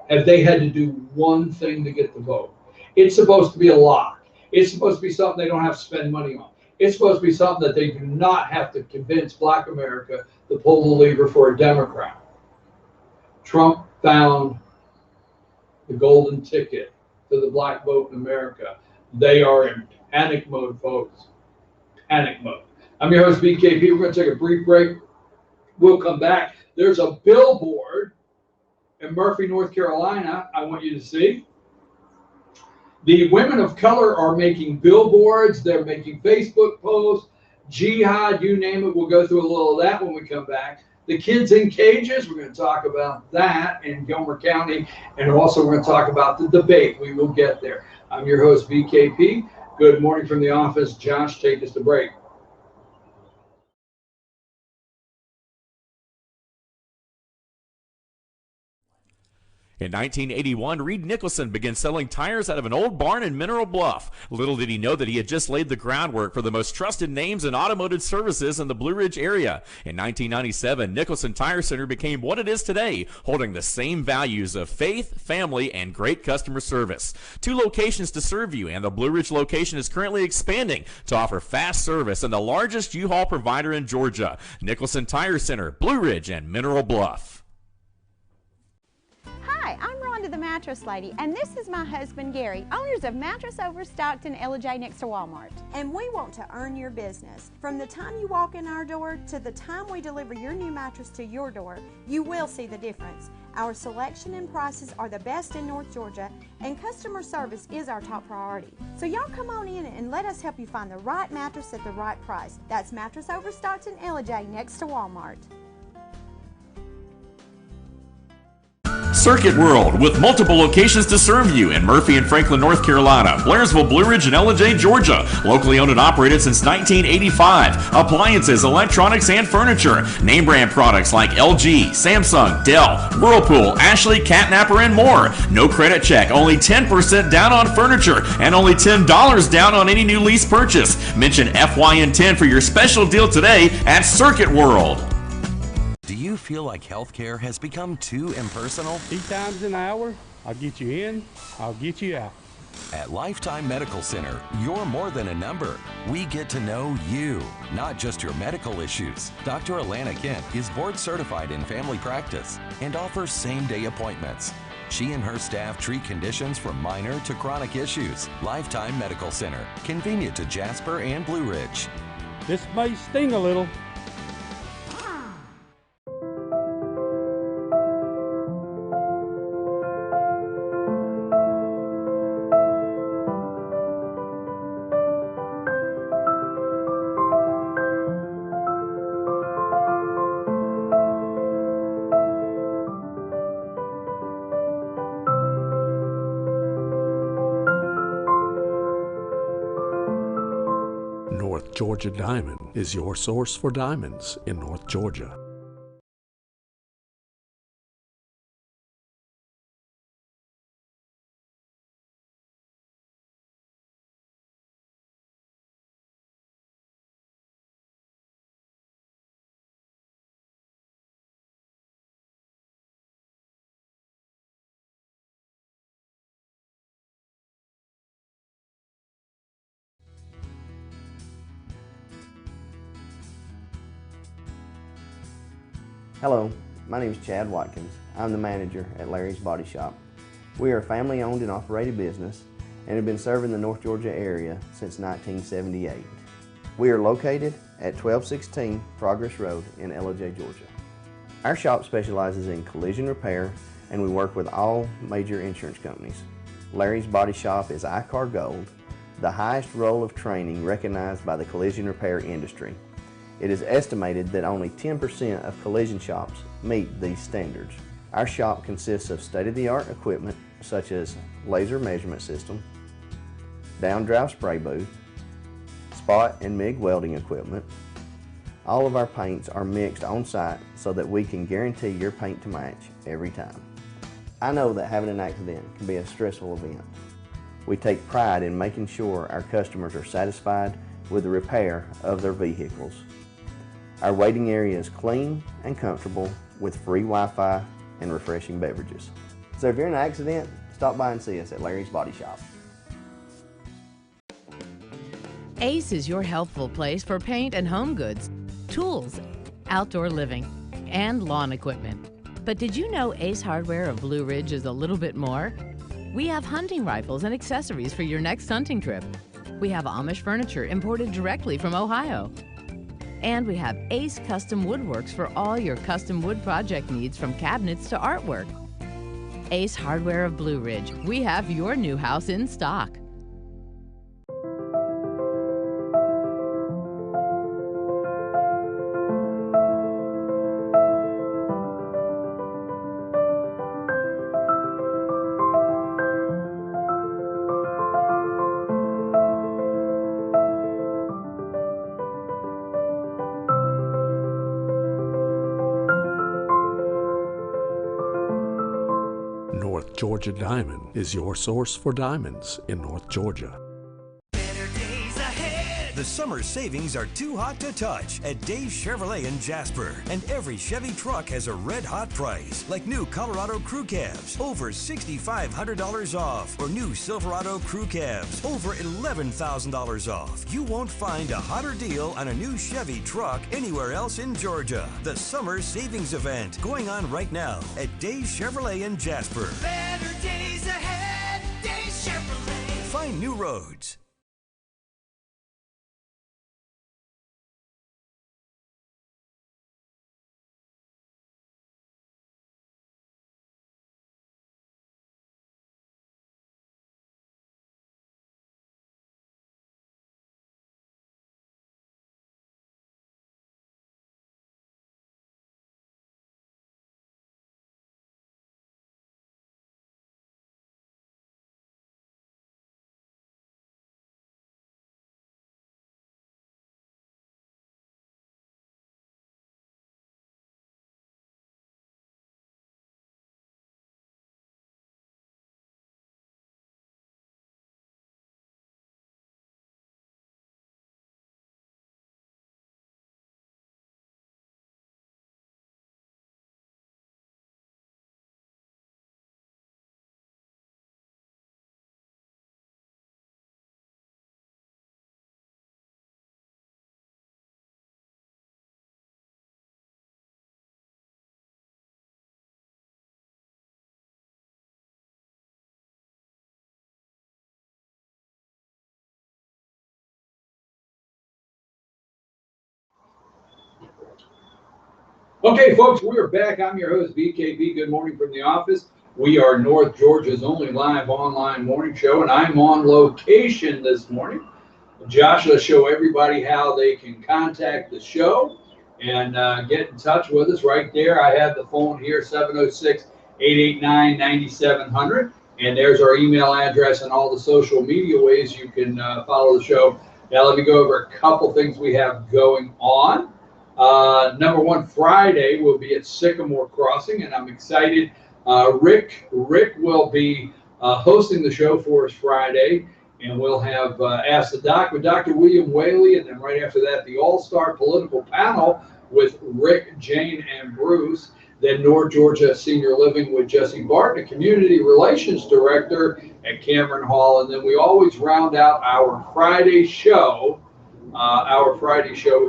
[SPEAKER 1] have they had to do one thing to get the vote. It's supposed to be a lock. It's supposed to be something they don't have to spend money on. It's supposed to be something that they do not have to convince black America to pull the lever for a Democrat. Trump found the golden ticket to the black vote in America. They are in panic mode, folks. panic mode. I'm your host, BKP. We're going to take a brief break. We'll come back. There's a billboard in Murphy, North Carolina, I want you to see. The women of color are making billboards. They're making Facebook posts, jihad, you name it. We'll go through a little of that when we come back. The kids in cages, we're going to talk about that in Gilmer County. And also we're going to talk about the debate. We will get there. I'm your host, BKP. Good morning from the office. Josh, take us to break.
[SPEAKER 11] In 1981, Reed Nicholson began selling tires out of an old barn in Mineral Bluff. Little did he know that he had just laid the groundwork for the most trusted names in automotive services in the Blue Ridge area. In 1997, Nicholson Tire Center became what it is today, holding the same values of faith, family, and great customer service. 2 locations to serve you, and the Blue Ridge location is currently expanding to offer fast service and the largest U-Haul provider in Georgia. Nicholson Tire Center, Blue Ridge, and Mineral Bluff.
[SPEAKER 12] Hi, I'm Rhonda the Mattress Lady, and this is my husband Gary, owners of Mattress Overstocked in Ellijay next to Walmart. And we want to earn your business. From the time you walk in our door to the time we deliver your new mattress to your door, you will see the difference. Our selection and prices are the best in North Georgia, and customer service is our top priority. So y'all come on in and let us help you find the right mattress at the right price. That's Mattress Overstocked in Ellijay next to Walmart.
[SPEAKER 11] Circuit World, with multiple locations to serve you in Murphy and Franklin, North Carolina, Blairsville, Blue Ridge, and Ellijay, Georgia. Locally owned and operated since 1985. Appliances, electronics, and furniture. Name brand products like LG, Samsung, Dell, Whirlpool, Ashley, Catnapper, and more. No credit check, only 10% down on furniture, and only $10 down on any new lease purchase. Mention FYN10 for your special deal today at Circuit World.
[SPEAKER 13] Do you feel like healthcare has become too impersonal?
[SPEAKER 14] 3 times an hour, I'll get you in, I'll get you out.
[SPEAKER 13] At Lifetime Medical Center, you're more than a number. We get to know you, not just your medical issues. Dr. Alana Kent is board certified in family practice and offers same-day appointments. She and her staff treat conditions from minor to chronic issues. Lifetime Medical Center, convenient to Jasper and Blue Ridge.
[SPEAKER 14] This may sting a little.
[SPEAKER 6] North Georgia Diamond is your source for diamonds in North Georgia.
[SPEAKER 4] Hello, my name is Chad Watkins. I'm the manager at Larry's Body Shop. We are a family-owned and operated business and have been serving the North Georgia area since 1978. We are located at 1216 Progress Road in Ellijay, Georgia. Our shop specializes in collision repair, and we work with all major insurance companies. Larry's Body Shop is ICAR Gold, the highest role of training recognized by the collision repair industry. It is estimated that only 10% of collision shops meet these standards. Our shop consists of state-of-the-art equipment such as laser measurement system, down-drive spray booth, spot and MIG welding equipment. All of our paints are mixed on-site so that we can guarantee your paint to match every time. I know that having an accident can be a stressful event. We take pride in making sure our customers are satisfied with the repair of their vehicles. Our waiting area is clean and comfortable with free Wi-Fi and refreshing beverages. So if you're in an accident, stop by and see us at Larry's Body Shop.
[SPEAKER 5] Ace is your healthful place for paint and home goods, tools, outdoor living, and lawn equipment. But did you know Ace Hardware of Blue Ridge is a little bit more? We have hunting rifles and accessories for your next hunting trip. We have Amish furniture imported directly from Ohio. And we have Ace Custom Woodworks for all your custom wood project needs, from cabinets to artwork. Ace Hardware of Blue Ridge. We have your new house in stock.
[SPEAKER 6] North Georgia Diamond is your source for diamonds in North Georgia.
[SPEAKER 7] The summer savings are too hot to touch at Dave's Chevrolet in Jasper. And every Chevy truck has a red hot price, like new Colorado Crew Cabs, over $6,500 off, or new Silverado Crew Cabs, over $11,000 off. You won't find a hotter deal on a new Chevy truck anywhere else in Georgia. The summer savings event going on right now at Dave's Chevrolet in Jasper.
[SPEAKER 8] Better days ahead, Dave's Chevrolet.
[SPEAKER 7] Find new roads.
[SPEAKER 1] Okay, folks, we are back. I'm your host, BKB. Good morning from the office. We are North Georgia's only live online morning show, and I'm on location this morning. Josh will show everybody how they can contact the show and get in touch with us right there. I have the phone here, 706-889-9700, and there's our email address and all the social media ways you can follow the show. Now, let me go over a couple things we have going on. Number one, Friday will be at Sycamore Crossing, and I'm excited. Rick will be hosting the show for us Friday, and we'll have Ask the Doc with Dr. William Whaley, and then right after that, the All-Star Political Panel with Rick, Jane, and Bruce. Then North Georgia Senior Living with Jesse Barton, Community Relations Director at Cameron Hall, and then we always round out our Friday show with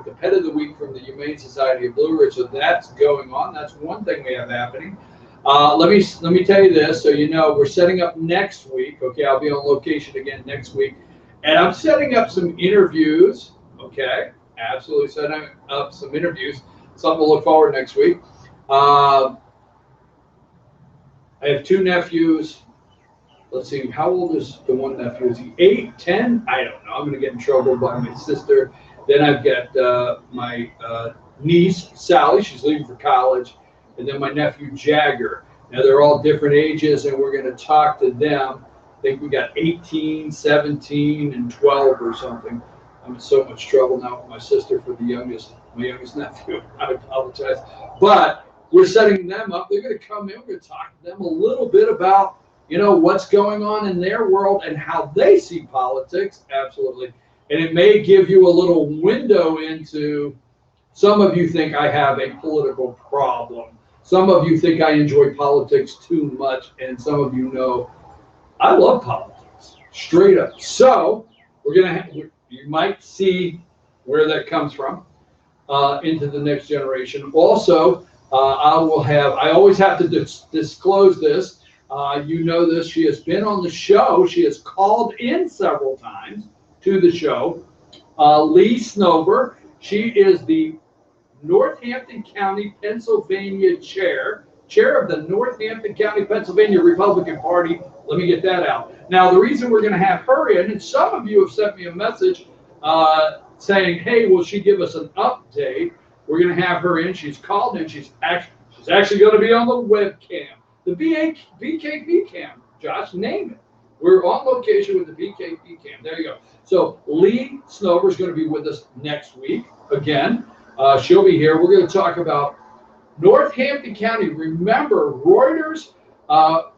[SPEAKER 1] the Pet of the Week from the Humane Society of Blue Ridge. So that's going on. That's one thing we have happening. Let me tell you this, so you know, we're setting up next week. Okay, I'll be on location again next week, and I'm setting up some interviews. Okay, absolutely setting up some interviews. Something to look forward next week. I have two nephews. Let's see, how old is the one nephew? Is he 8, 10? I don't know. I'm going to get in trouble by my sister. Then I've got my niece, Sally. She's leaving for college. And then my nephew, Jagger. Now, they're all different ages, and we're going to talk to them. I think we got 18, 17, and 12 or something. I'm in so much trouble now with my sister for my youngest nephew. I apologize. But we're setting them up. They're going to come in. We're going to talk to them a little bit about, you know, what's going on in their world and how they see politics. Absolutely. And it may give you a little window into, some of you think I have a political problem. Some of you think I enjoy politics too much. And some of you know I love politics, straight up. So we're going to, you might see where that comes from into the next generation. Also, I always have to disclose this. You know this, she has been on the show. She has called in several times. to the show. Lee Snover, she is the Northampton County, Pennsylvania chair of the Northampton County, Pennsylvania Republican Party. Let me get that out. Now, the reason we're going to have her in, and some of you have sent me a message saying, hey, will she give us an update? We're going to have her in. She's called in. She's actually going to be on the webcam, the BKP cam. Josh, name it. We're on location with the BKP cam. There you go. So Lee Snover is going to be with us next week again. She'll be here. We're going to talk about Northampton County. Remember, Reuters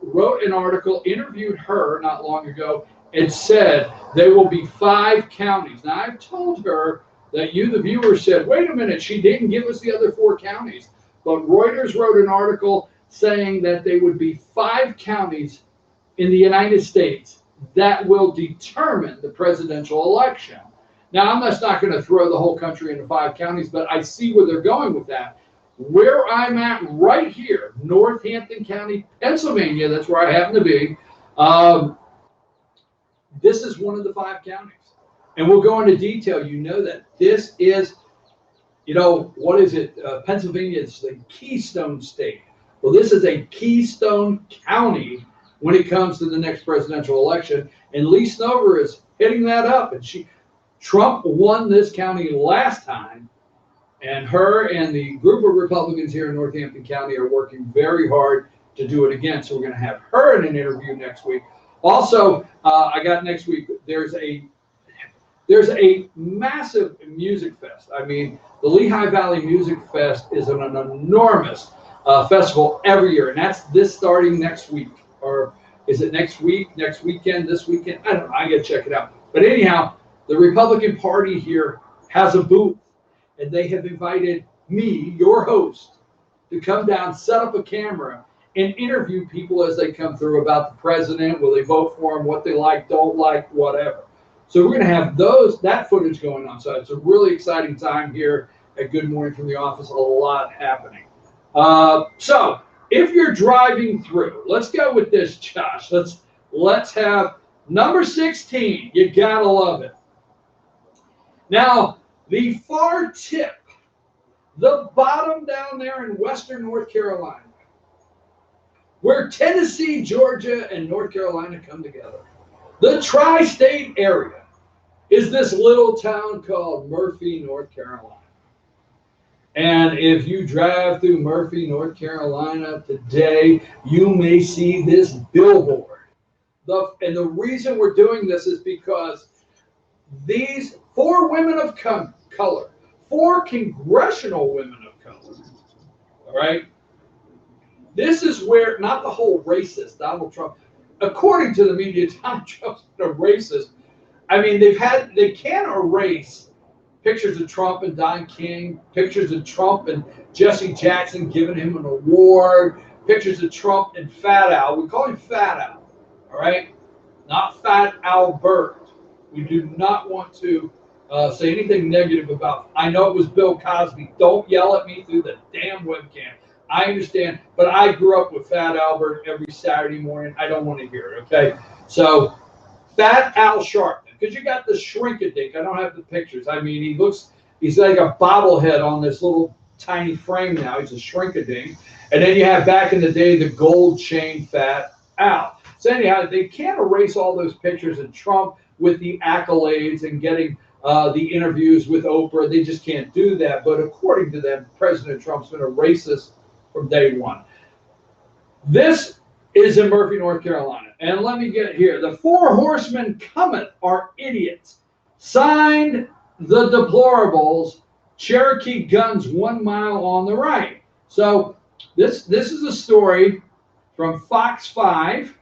[SPEAKER 1] wrote an article, interviewed her not long ago, and said there will be 5 counties. Now, I've told her that you, the viewer, said, wait a minute, she didn't give us the other 4 counties. But Reuters wrote an article saying that there would be 5 counties in the United States that will determine the presidential election. Now, I'm just not going to throw the whole country into 5 counties, but I see where they're going with that. Where I'm at right here, Northampton County, Pennsylvania, that's where I happen to be, this is one of the 5 counties. And we'll go into detail. You know that this is, what is it? Pennsylvania is the Keystone State. Well, this is a Keystone County when it comes to the next presidential election. And Lee Snover is hitting that up. And Trump won this county last time, and her and the group of Republicans here in Northampton County are working very hard to do it again. So we're going to have her in an interview next week. Also, I got next week, there's a massive music fest. I mean, the Lehigh Valley Music Fest is an enormous festival every year, and that's this starting next week. Or is it next week, next weekend, this weekend? I don't know. I got to check it out. But anyhow, the Republican Party here has a booth, and they have invited me, your host, to come down, set up a camera, and interview people as they come through about the president. Will they vote for him? What they like, don't like, whatever. So we're going to have that footage going on. So it's a really exciting time here at Good Morning from the Office. A lot happening. So if you're driving through, let's go with this, Josh. Let's have number 16. You gotta love it. Now, the far tip, the bottom down there in western North Carolina, where Tennessee, Georgia, and North Carolina come together. The tri-state area is this little town called Murphy, North Carolina. And if you drive through Murphy, North Carolina today, you may see this billboard. And the reason we're doing this is because these 4 women of color, 4 congressional women of color, all right? This is where, not the whole racist Donald Trump, according to the media, Donald Trump's a racist. I mean, they can't erase pictures of Trump and Don King, pictures of Trump and Jesse Jackson giving him an award, pictures of Trump and Fat Al. We call him Fat Al, all right? Not Fat Albert. We do not want to say anything negative about. I know it was Bill Cosby. Don't yell at me through the damn webcam. I understand, but I grew up with Fat Albert every Saturday morning. I don't want to hear it, okay? So, Fat Al Sharpton, because you got the shrink-a-dink. I don't have the pictures. I mean, he's like a bobblehead on this little tiny frame now. He's a shrink-a-dink. And then you have back in the day the gold chain Fat Al. So anyhow, they can't erase all those pictures of Trump with the accolades and getting the interviews with Oprah. They just can't do that. But according to them, President Trump's been a racist from day one. This is in Murphy, North Carolina. And let me get here. The 4 horsemen coming are idiots. Signed the deplorables, Cherokee guns 1 mile on the right. So this is a story from Fox 5,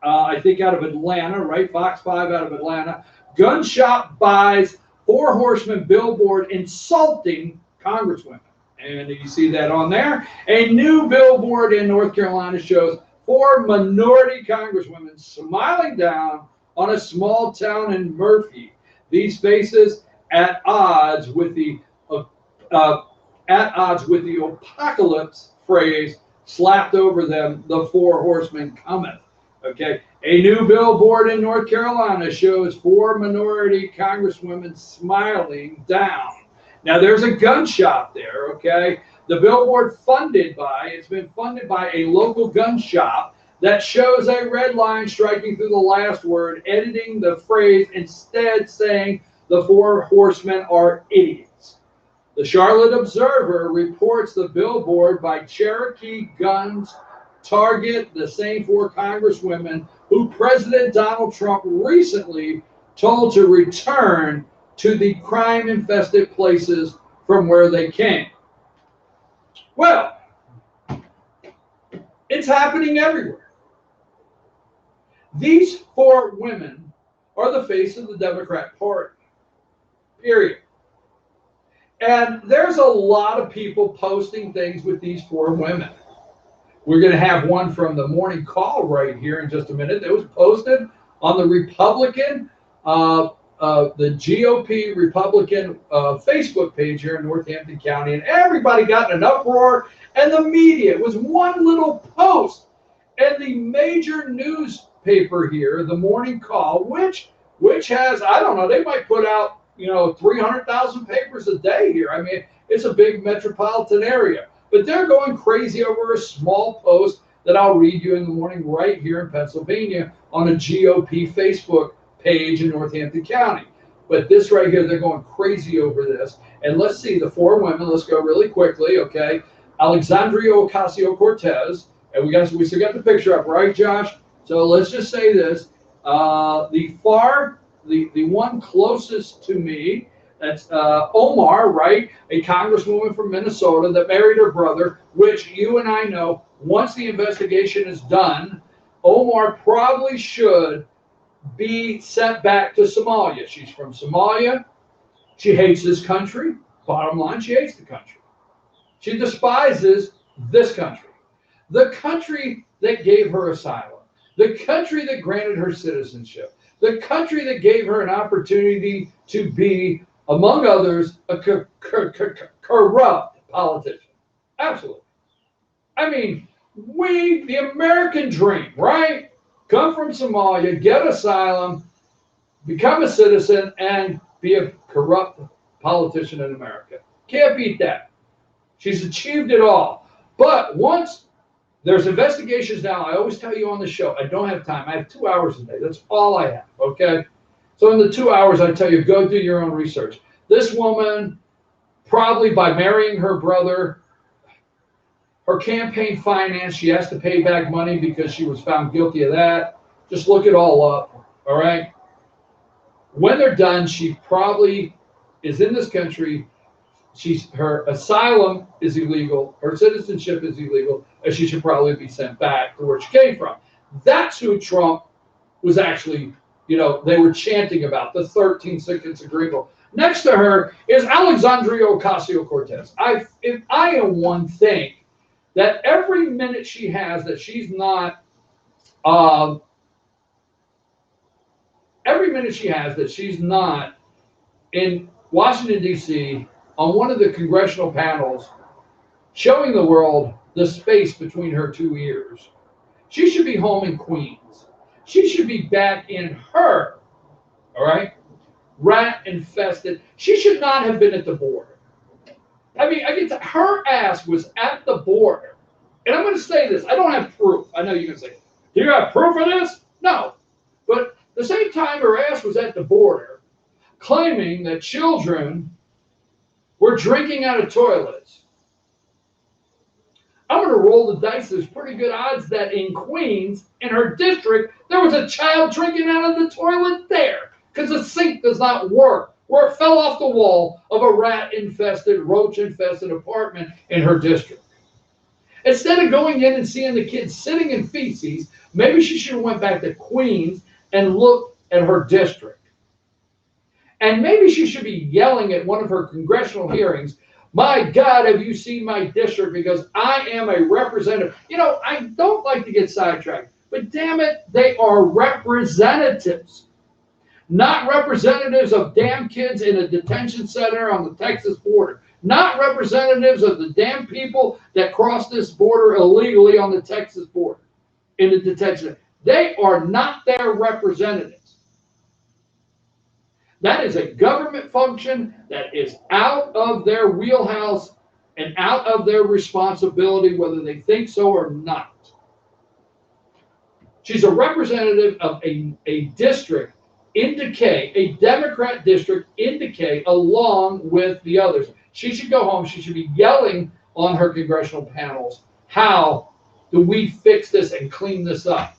[SPEAKER 1] I think out of Atlanta, right? Fox 5 out of Atlanta. Gunshot buys 4 horsemen billboard insulting congresswomen. And you see that on there. A new billboard in North Carolina shows 4 minority congresswomen smiling down on a small town in Murphy. These faces at odds with the apocalypse phrase slapped over them. The 4 horsemen cometh. Okay, a new billboard in North Carolina shows 4 minority congresswomen smiling down. Now there's a gun shop there, okay? The billboard it's been funded by a local gun shop that shows a red line striking through the last word, editing the phrase, instead saying the 4 horsemen are idiots. The Charlotte Observer reports the billboard by Cherokee Guns target the same 4 congresswomen who President Donald Trump recently told to return to the crime-infested places from where they came. Well, it's happening everywhere. These 4 women are the face of the Democrat Party, period. And there's a lot of people posting things with these 4 women. We're going to have one from the Morning Call right here in just a minute. It was posted on the Republican, the GOP Republican Facebook page here in Northampton County, and everybody got in an uproar, and the media, it was one little post, and the major newspaper here, the Morning Call, which has, I don't know, they might put out, 300,000 papers a day here. I mean, it's a big metropolitan area. But they're going crazy over a small post that I'll read you in the morning right here in Pennsylvania on a GOP Facebook page in Northampton County. But this right here, they're going crazy over this. And let's see, the 4 women, let's go really quickly, okay? Alexandria Ocasio-Cortez, and we still got the picture up, right, Josh? So let's just say this. The one closest to me, that's Omar, right? A congresswoman from Minnesota that married her brother, which you and I know, once the investigation is done, Omar probably should be sent back to Somalia. She's from Somalia. She hates this country. Bottom line, she hates the country. She despises this country. The country that gave her asylum. The country that granted her citizenship. The country that gave her an opportunity to be, among others, a corrupt politician. Absolutely. I mean, the American dream, right? Come from Somalia, get asylum, become a citizen, and be a corrupt politician in America. Can't beat that. She's achieved it all. But once there's investigations now, I always tell you on the show, I don't have time. I have 2 hours a day. That's all I have, okay? So in the 2 hours, I tell you, go do your own research. This woman, probably by marrying her brother, her campaign finance, she has to pay back money because she was found guilty of that. Just look it all up, all right? When they're done, she probably is in this country. Her asylum is illegal. Her citizenship is illegal, and she should probably be sent back to where she came from. That's who Trump was actually, they were chanting about, the 13 seconds agreement. Next to her is Alexandria Ocasio-Cortez. If I am one thing, that every minute she has that she's not, in Washington, D.C., on one of the congressional panels, showing the world the space between her 2 ears. She should be home in Queens. She should be back in her, all right, rat-infested. She should not have been at the border. I mean, her ass was at the border. And I'm going to say this. I don't have proof. I know you're going to say, do you have proof of this? No. But at the same time, her ass was at the border, claiming that children were drinking out of toilets. I'm going to roll the dice. There's pretty good odds that in Queens, in her district, there was a child drinking out of the toilet there because the sink does not work, where it fell off the wall of a rat-infested, roach-infested apartment in her district. Instead of going in and seeing the kids sitting in feces, maybe she should have went back to Queens and looked at her district. And maybe she should be yelling at one of her congressional hearings, my God, have you seen my district? Because I am a representative. I don't like to get sidetracked, but damn it, they are representatives. Not representatives of damn kids in a detention center on the Texas border. Not representatives of the damn people that cross this border illegally on the Texas border in the detention center. They are not their representatives. That is a government function that is out of their wheelhouse and out of their responsibility, whether they think so or not. She's a representative of a district in decay, a Democrat district in decay, along with the others. She should go home. She should be yelling on her congressional panels, how do we fix this and clean this up?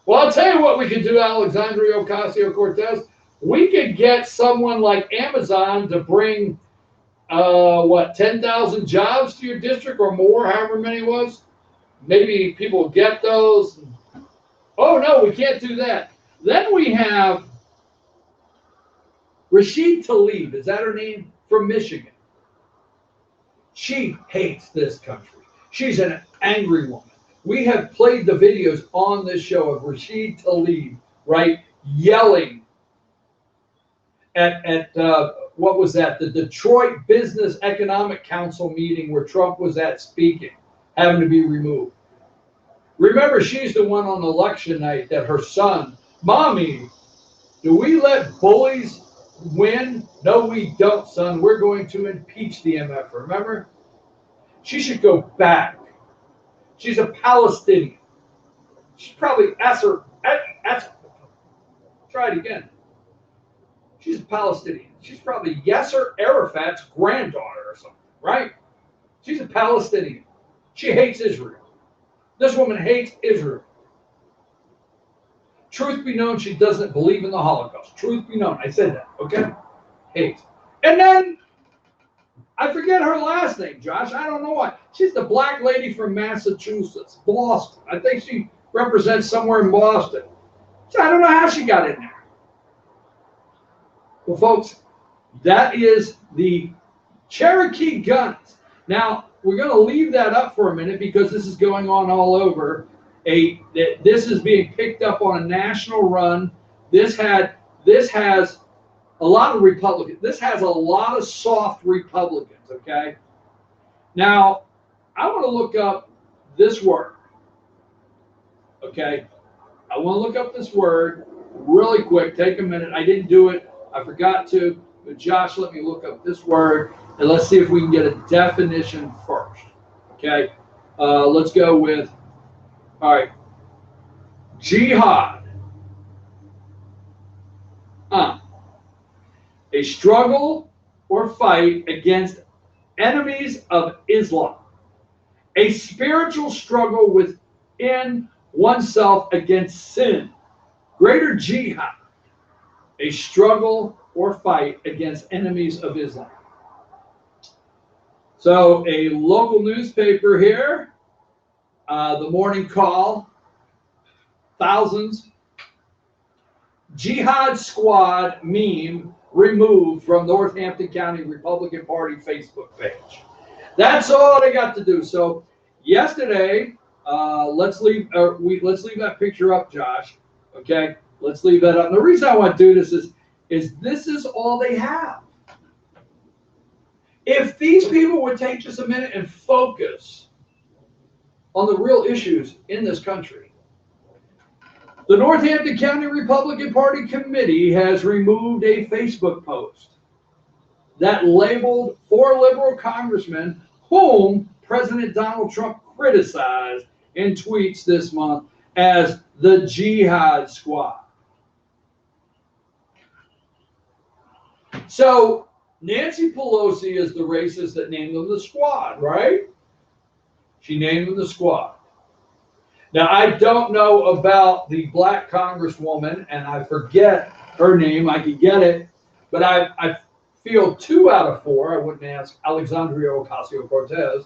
[SPEAKER 1] Well, I'll tell you what we could do, Alexandria Ocasio-Cortez. We could get someone like Amazon to bring, 10,000 jobs to your district or more, however many it was. Maybe people get those. Oh, no, we can't do that. Then we have Rashid Tlaib, is that her name? From Michigan. She hates this country. She's an angry woman. We have played the videos on this show of Rashid Tlaib, right, yelling at what was that? The Detroit Business Economic Council meeting where Trump was at speaking, having to be removed. Remember, she's the one on election night that her son, Mommy, do we let bullies win? No, we don't, son. We're going to impeach the MF. Remember? She should go back. She's a Palestinian. She's probably try it again. She's a Palestinian. She's probably Yasser Arafat's granddaughter or something, right? She's a Palestinian. She hates Israel. This woman hates Israel. Truth be known, she doesn't believe in the Holocaust. Truth be known. I said that, okay? Hates. And then, I forget her last name, Josh. I don't know why. She's the black lady from Massachusetts, Boston. I think she represents somewhere in Boston. So I don't know how she got in there. Well, folks, that is the Cherokee guns. Now, we're going to leave that up for a minute because this is going on all over. This is being picked up on a national run. This has a lot of Republicans. This has a lot of soft Republicans, okay? Now, I want to look up this word, okay? I want to look up this word really quick. Take a minute. I didn't do it. I forgot to. But Josh, let me look up this word, and let's see if we can get a definition first, okay? Let's go with, all right, jihad. A struggle or fight against enemies of Islam. A spiritual struggle within oneself against sin. Greater jihad. A struggle or fight against enemies of Islam. So a local newspaper here, the Morning Call, thousands. Jihad Squad meme removed from Northampton County Republican Party Facebook page. That's all they got to do. So yesterday, let's leave that picture up, Josh. Okay, let's leave that up. And the reason I want to do this is this is all they have. If these people would take just a minute and focus on the real issues in this country. The Northampton County Republican Party Committee has removed a Facebook post that labeled 4 liberal congressmen whom President Donald Trump criticized in tweets this month as the Jihad Squad. So Nancy Pelosi is the racist that named them the Squad, right? She named them the Squad. Now, I don't know about the black congresswoman, and I forget her name. I could get it, but I feel 2 out of 4. I wouldn't ask Alexandria Ocasio-Cortez,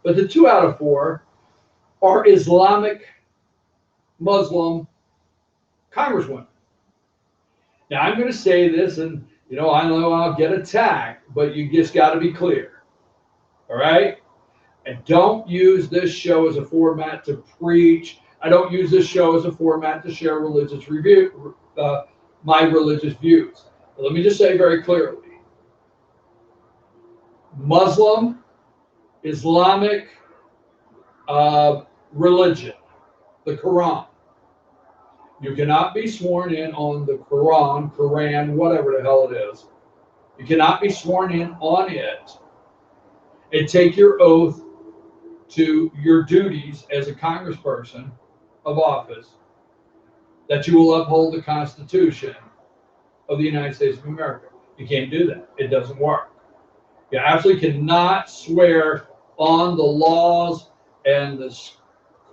[SPEAKER 1] but the 2 out of 4 are Islamic Muslim congresswomen. Now, I'm going to say this, and I know I'll get attacked, but you just got to be clear. All right? I don't use this show as a format to preach. I don't use this show as a format to share religious my religious views. But let me just say very clearly, Muslim, Islamic religion, the Quran, You cannot be sworn in on the Quran, whatever the hell it is. You cannot be sworn in on it and take your oath to your duties as a congressperson of office that you will uphold the Constitution of the United States of America. You can't do that. It doesn't work. You absolutely cannot swear on the laws and the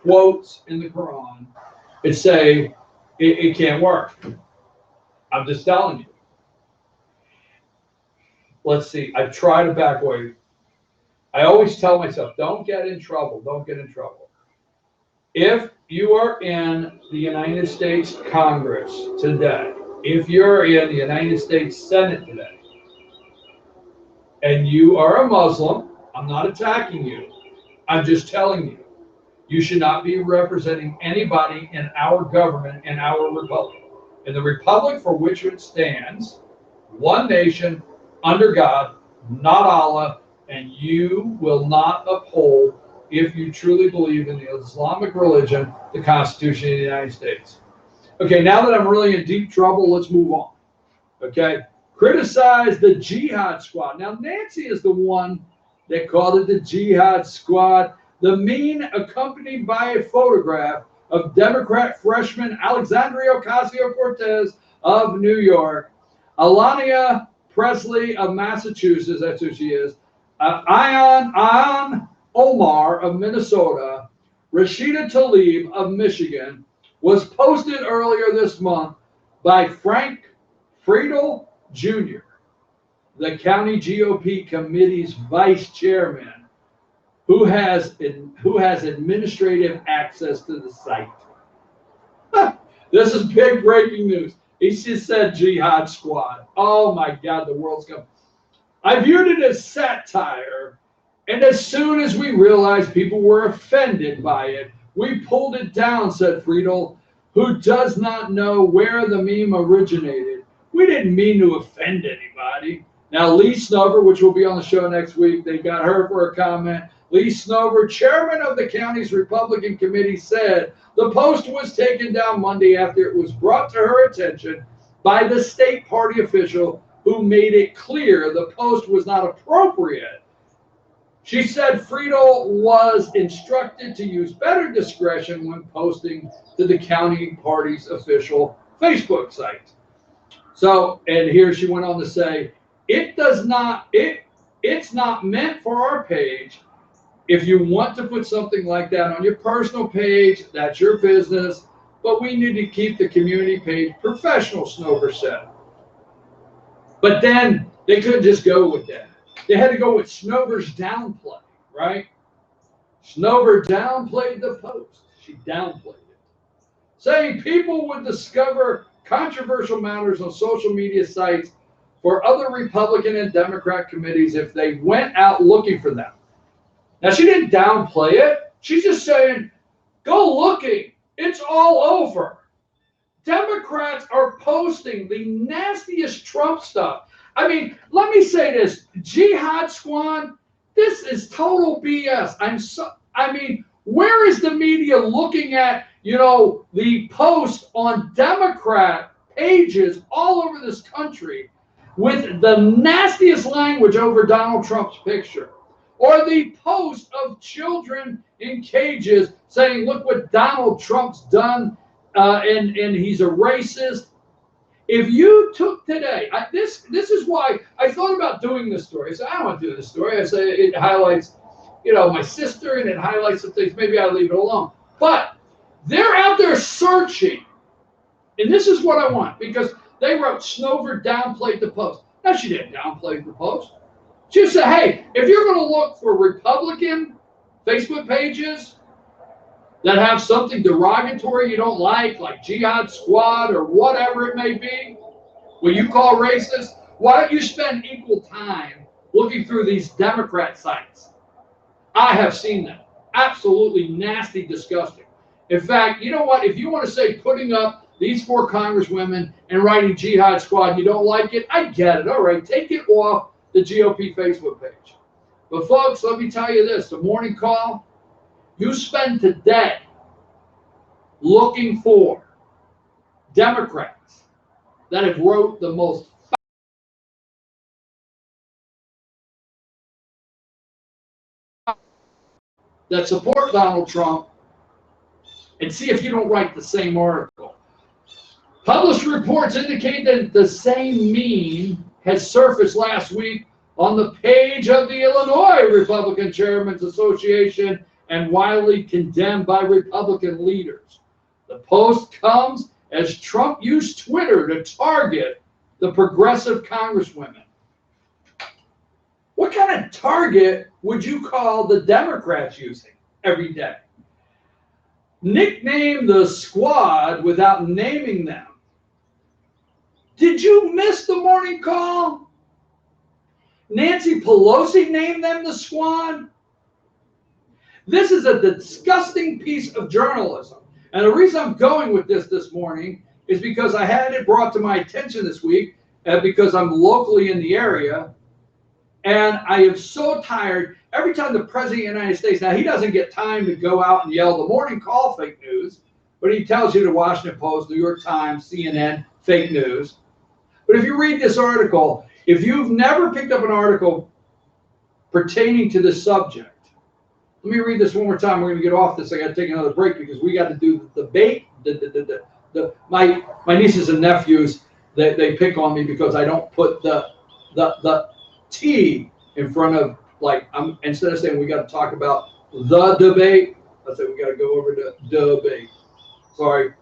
[SPEAKER 1] quotes in the Quran and say it can't work. I'm just telling you. Let's see. I try to back away. I always tell myself, don't get in trouble. Don't get in trouble. If you are in the United States Congress today, if you're in the United States Senate today, and you are a Muslim, I'm not attacking you. I'm just telling you, you should not be representing anybody in our government, in our republic. In the republic for which it stands, one nation, under God, not Allah, and you will not uphold, if you truly believe in the Islamic religion, the Constitution of the United States. Okay, now that I'm really in deep trouble, let's move on. Okay, criticize the Jihad Squad. Now, Nancy is the one that called it the Jihad Squad. The meme accompanied by a photograph of Democrat freshman Alexandria Ocasio-Cortez of New York, Alania Presley of Massachusetts, that's who she is, Ayan Omar of Minnesota, Rashida Tlaib of Michigan, was posted earlier this month by Frank Friedel Jr., the county GOP committee's vice chairman, who has administrative access to the site. This is big breaking news. He just said Jihad Squad. Oh my God, the world's going. I viewed it as satire, and as soon as we realized people were offended by it, we pulled it down, said Friedel, who does not know where the meme originated. We didn't mean to offend anybody. Now, Lee Snover, which will be on the show next week, they got her for a comment. Lee Snover, chairman of the county's Republican committee, said the post was taken down Monday after it was brought to her attention by the state party official who made it clear the post was not appropriate. She said Friedel was instructed to use better discretion when posting to the county party's official Facebook site. So, and here she went on to say, it's not meant for our page. If you want to put something like that on your personal page, that's your business, but we need to keep the community page professional, Snover said. But then they couldn't just go with that. They had to go with Snover's downplay, right? Snover downplayed the post. She downplayed it, saying people would discover controversial matters on social media sites for other Republican and Democrat committees if they went out looking for them. Now, she didn't downplay it. She's just saying, go looking. It's all over. Democrats are posting the nastiest Trump stuff. I mean, let me say this. Jihad Squad, this is total BS. Where is the media looking at, the posts on Democrat pages all over this country with the nastiest language over Donald Trump's picture? Or the post of children in cages saying, look what Donald Trump's done, and he's a racist. If you took today, this is why I thought about doing this story. I said, I don't want to do this story. I say it highlights, my sister, and it highlights some things. Maybe I'll leave it alone. But they're out there searching. And this is what I want, because they wrote Snover downplayed the post. No, she didn't downplay the post. She said, hey, if you're going to look for Republican Facebook pages that have something derogatory you don't like Jihad Squad or whatever it may be, what you call racist, why don't you spend equal time looking through these Democrat sites? I have seen them. Absolutely nasty, disgusting. In fact, you know what? If you want to say putting up these 4 congresswomen and writing Jihad Squad, you don't like it, I get it. All right, take it off the GOP Facebook page. But folks, let me tell you this, the morning call, you spend today looking for Democrats that have wrote the most that support Donald Trump, and see if you don't write the same article. Published reports indicate that the same meme has surfaced last week on the page of the Illinois Republican Chairman's Association and widely condemned by Republican leaders. The post comes as Trump used Twitter to target the progressive congresswomen. What kind of target would you call the Democrats using every day? Nickname the squad without naming them. Did you miss the morning call? Nancy Pelosi named them the squad. This is a disgusting piece of journalism. And the reason I'm going with this morning is because I had it brought to my attention this week, because I'm locally in the area. And I am so tired. Every time the President of the United States, now he doesn't get time to go out and yell the morning call fake news, but he tells you the Washington Post, New York Times, CNN, fake news. But if you read this article, if you've never picked up an article pertaining to this subject, let me read this one more time. We're going to get off this. I got to take another break because we got to do the debate. My nieces and nephews, they pick on me because I don't put the T in front of, like, instead of saying we got to talk about the debate, I say we got to go over to debate. Sorry,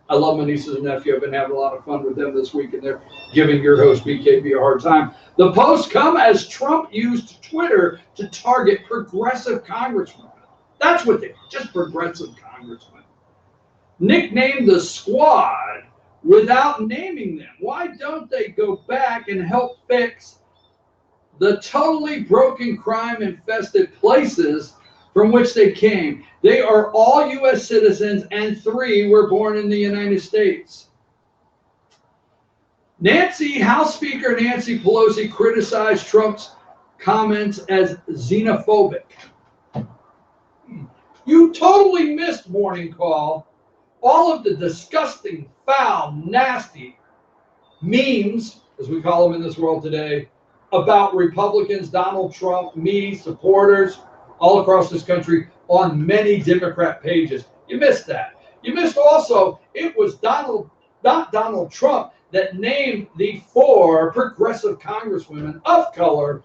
[SPEAKER 1] I love my nieces and nephew. I've been having a lot of fun with them this week, and they're giving your host BKB a hard time. The posts come as Trump used Twitter to target progressive congresswomen. That's what they are, just progressive congresswomen. Nicknamed the squad without naming them. Why don't they go back and help fix the totally broken, crime-infested places from which they came? They are all U.S. citizens, and 3 were born in the United States. House Speaker Nancy Pelosi criticized Trump's comments as xenophobic. You totally missed morning call. All of the disgusting, foul, nasty memes, as we call them in this world today, about Republicans, Donald Trump, me, supporters all across this country on many Democrat pages. You missed that. You missed also, it was not Donald Trump that named the 4 progressive congresswomen of color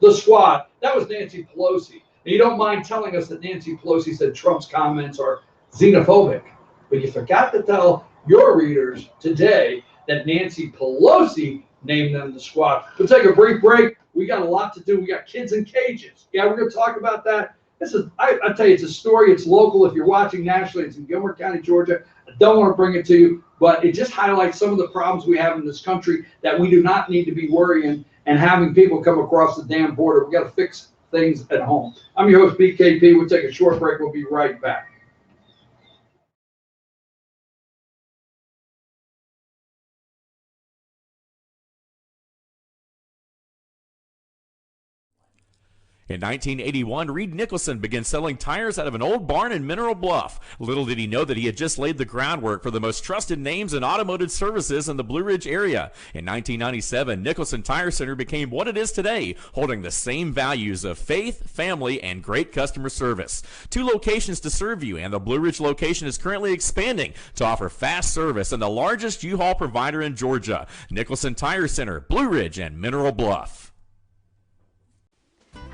[SPEAKER 1] the squad. That was Nancy Pelosi. And you don't mind telling us that Nancy Pelosi said Trump's comments are xenophobic, but you forgot to tell your readers today that Nancy Pelosi named them the squad. We'll take a brief break. We got a lot to do. We got kids in cages. Yeah, we're going to talk about that. This is, I tell you, it's a story. It's local. If you're watching nationally, it's in Gilmer County, Georgia. I don't want to bring it to you, but it just highlights some of the problems we have in this country that we do not need to be worrying and having people come across the damn border. We got to fix things at home. I'm your host, BKP. We'll take a short break. We'll be right back.
[SPEAKER 11] In 1981, Reed Nicholson began selling tires out of an old barn in Mineral Bluff. Little did he know that he had just laid the groundwork for the most trusted names in automotive services in the Blue Ridge area. In 1997, Nicholson Tire Center became what it is today, holding the same values of faith, family, and great customer service. 2 locations to serve you, and the Blue Ridge location is currently expanding to offer fast service and the largest U-Haul provider in Georgia. Nicholson Tire Center, Blue Ridge, and Mineral Bluff.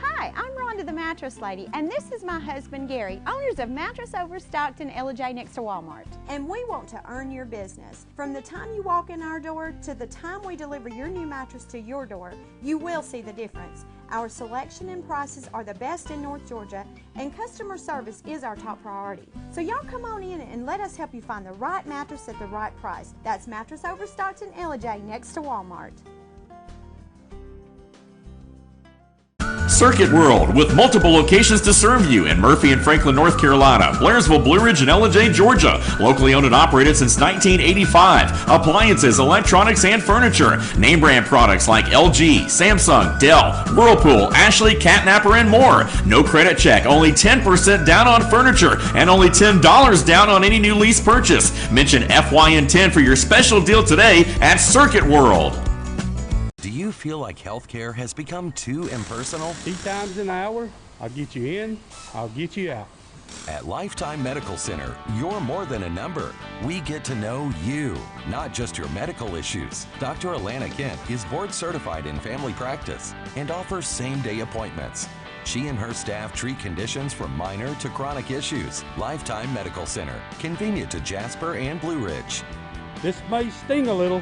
[SPEAKER 12] Hi, I'm Rhonda the Mattress Lady, and this is my husband Gary, owners of Mattress Overstocked in Ella next to Walmart. And we want to earn your business. From the time you walk in our door to the time we deliver your new mattress to your door, you will see the difference. Our selection and prices are the best in North Georgia, and customer service is our top priority. So y'all come on in and let us help you find the right mattress at the right price. That's Mattress Overstocked in Ella next to Walmart.
[SPEAKER 11] Circuit World, with multiple locations to serve you in Murphy and Franklin, North Carolina, Blairsville, Blue Ridge, and Ellijay, Georgia. Locally owned and operated since 1985. Appliances, electronics, and furniture. Name brand products like LG, Samsung, Dell, Whirlpool, Ashley, Catnapper, and more. No credit check, only 10% down on furniture, and only $10 down on any new lease purchase. Mention FYN10 for your special deal today at Circuit World.
[SPEAKER 13] Do you feel like healthcare has become too impersonal?
[SPEAKER 14] 3 times an hour, I'll get you in, I'll get you out.
[SPEAKER 13] At Lifetime Medical Center, you're more than a number. We get to know you, not just your medical issues. Dr. Alana Kent is board certified in family practice and offers same-day appointments. She and her staff treat conditions from minor to chronic issues. Lifetime Medical Center, convenient to Jasper and Blue Ridge.
[SPEAKER 14] This may sting a little.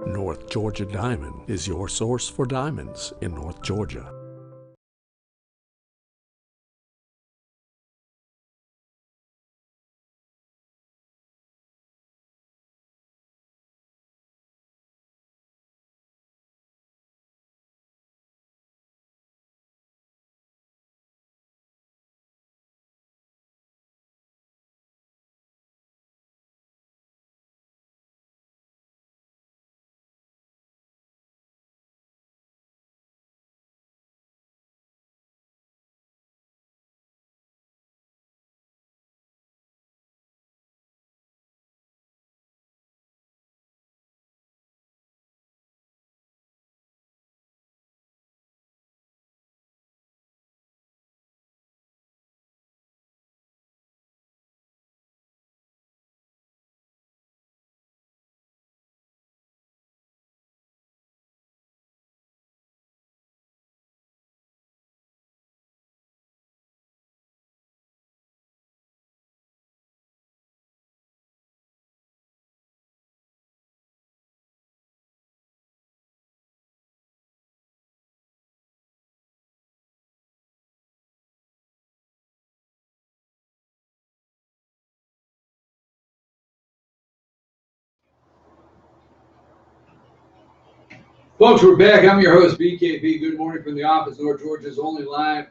[SPEAKER 6] North Georgia Diamond is your source for diamonds in North Georgia.
[SPEAKER 1] Folks, we're back. I'm your host, BKB. Good morning from the office, North Georgia's only live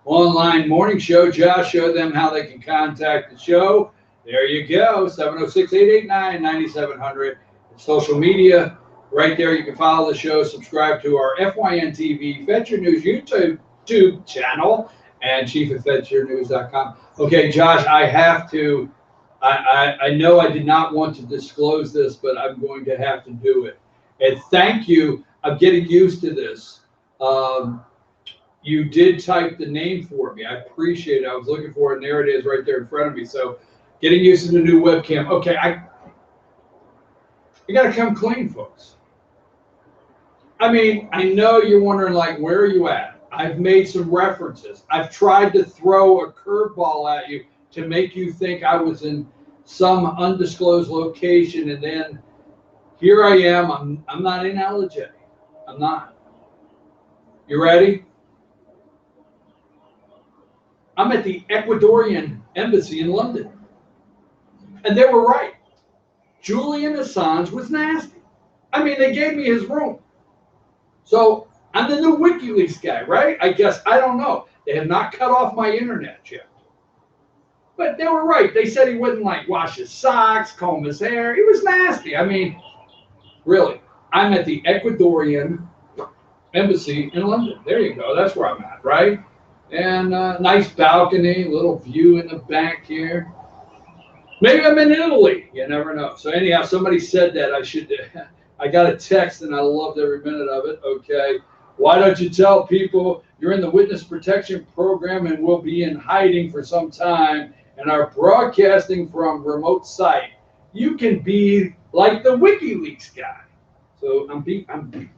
[SPEAKER 1] online morning show. Josh showed them how they can contact the show. There you go, 706-889-9700. Social media, right there. You can follow the show, subscribe to our FYN TV, Fetcher News YouTube channel, and chief@fetchernews.com. Okay, Josh, I have to, I know I did not want to disclose this, but I'm going to have to do it. And thank you. I'm getting used to this. You did type the name for me. I appreciate it. I was looking for it, and there it is right there in front of me. So getting used to the new webcam. Okay, I got to come clean, folks. I mean, I know you're wondering, like, where are you at? I've made some references. I've tried to throw a curveball at you to make you think I was in some undisclosed location, and then here I am. I'm not in Ellijay. I'm not. You ready? I'm at the Ecuadorian embassy in London. And they were right. Julian Assange was nasty. I mean, they gave me his room. So I'm the new WikiLeaks guy, right? I guess, I don't know. They have not cut off my internet yet. But they were right. They said he wouldn't, like, wash his socks, comb his hair. He was nasty. I mean, really. I'm at the Ecuadorian embassy in London. There you go. That's where I'm at, right? And nice balcony, little view in the back here. Maybe I'm in Italy. You never know. So anyhow, somebody said that I should. I got a text and I loved every minute of it. Okay. Why don't you tell people you're in the witness protection program and will be in hiding for some time and are broadcasting from remote site? You can be like the WikiLeaks guy. So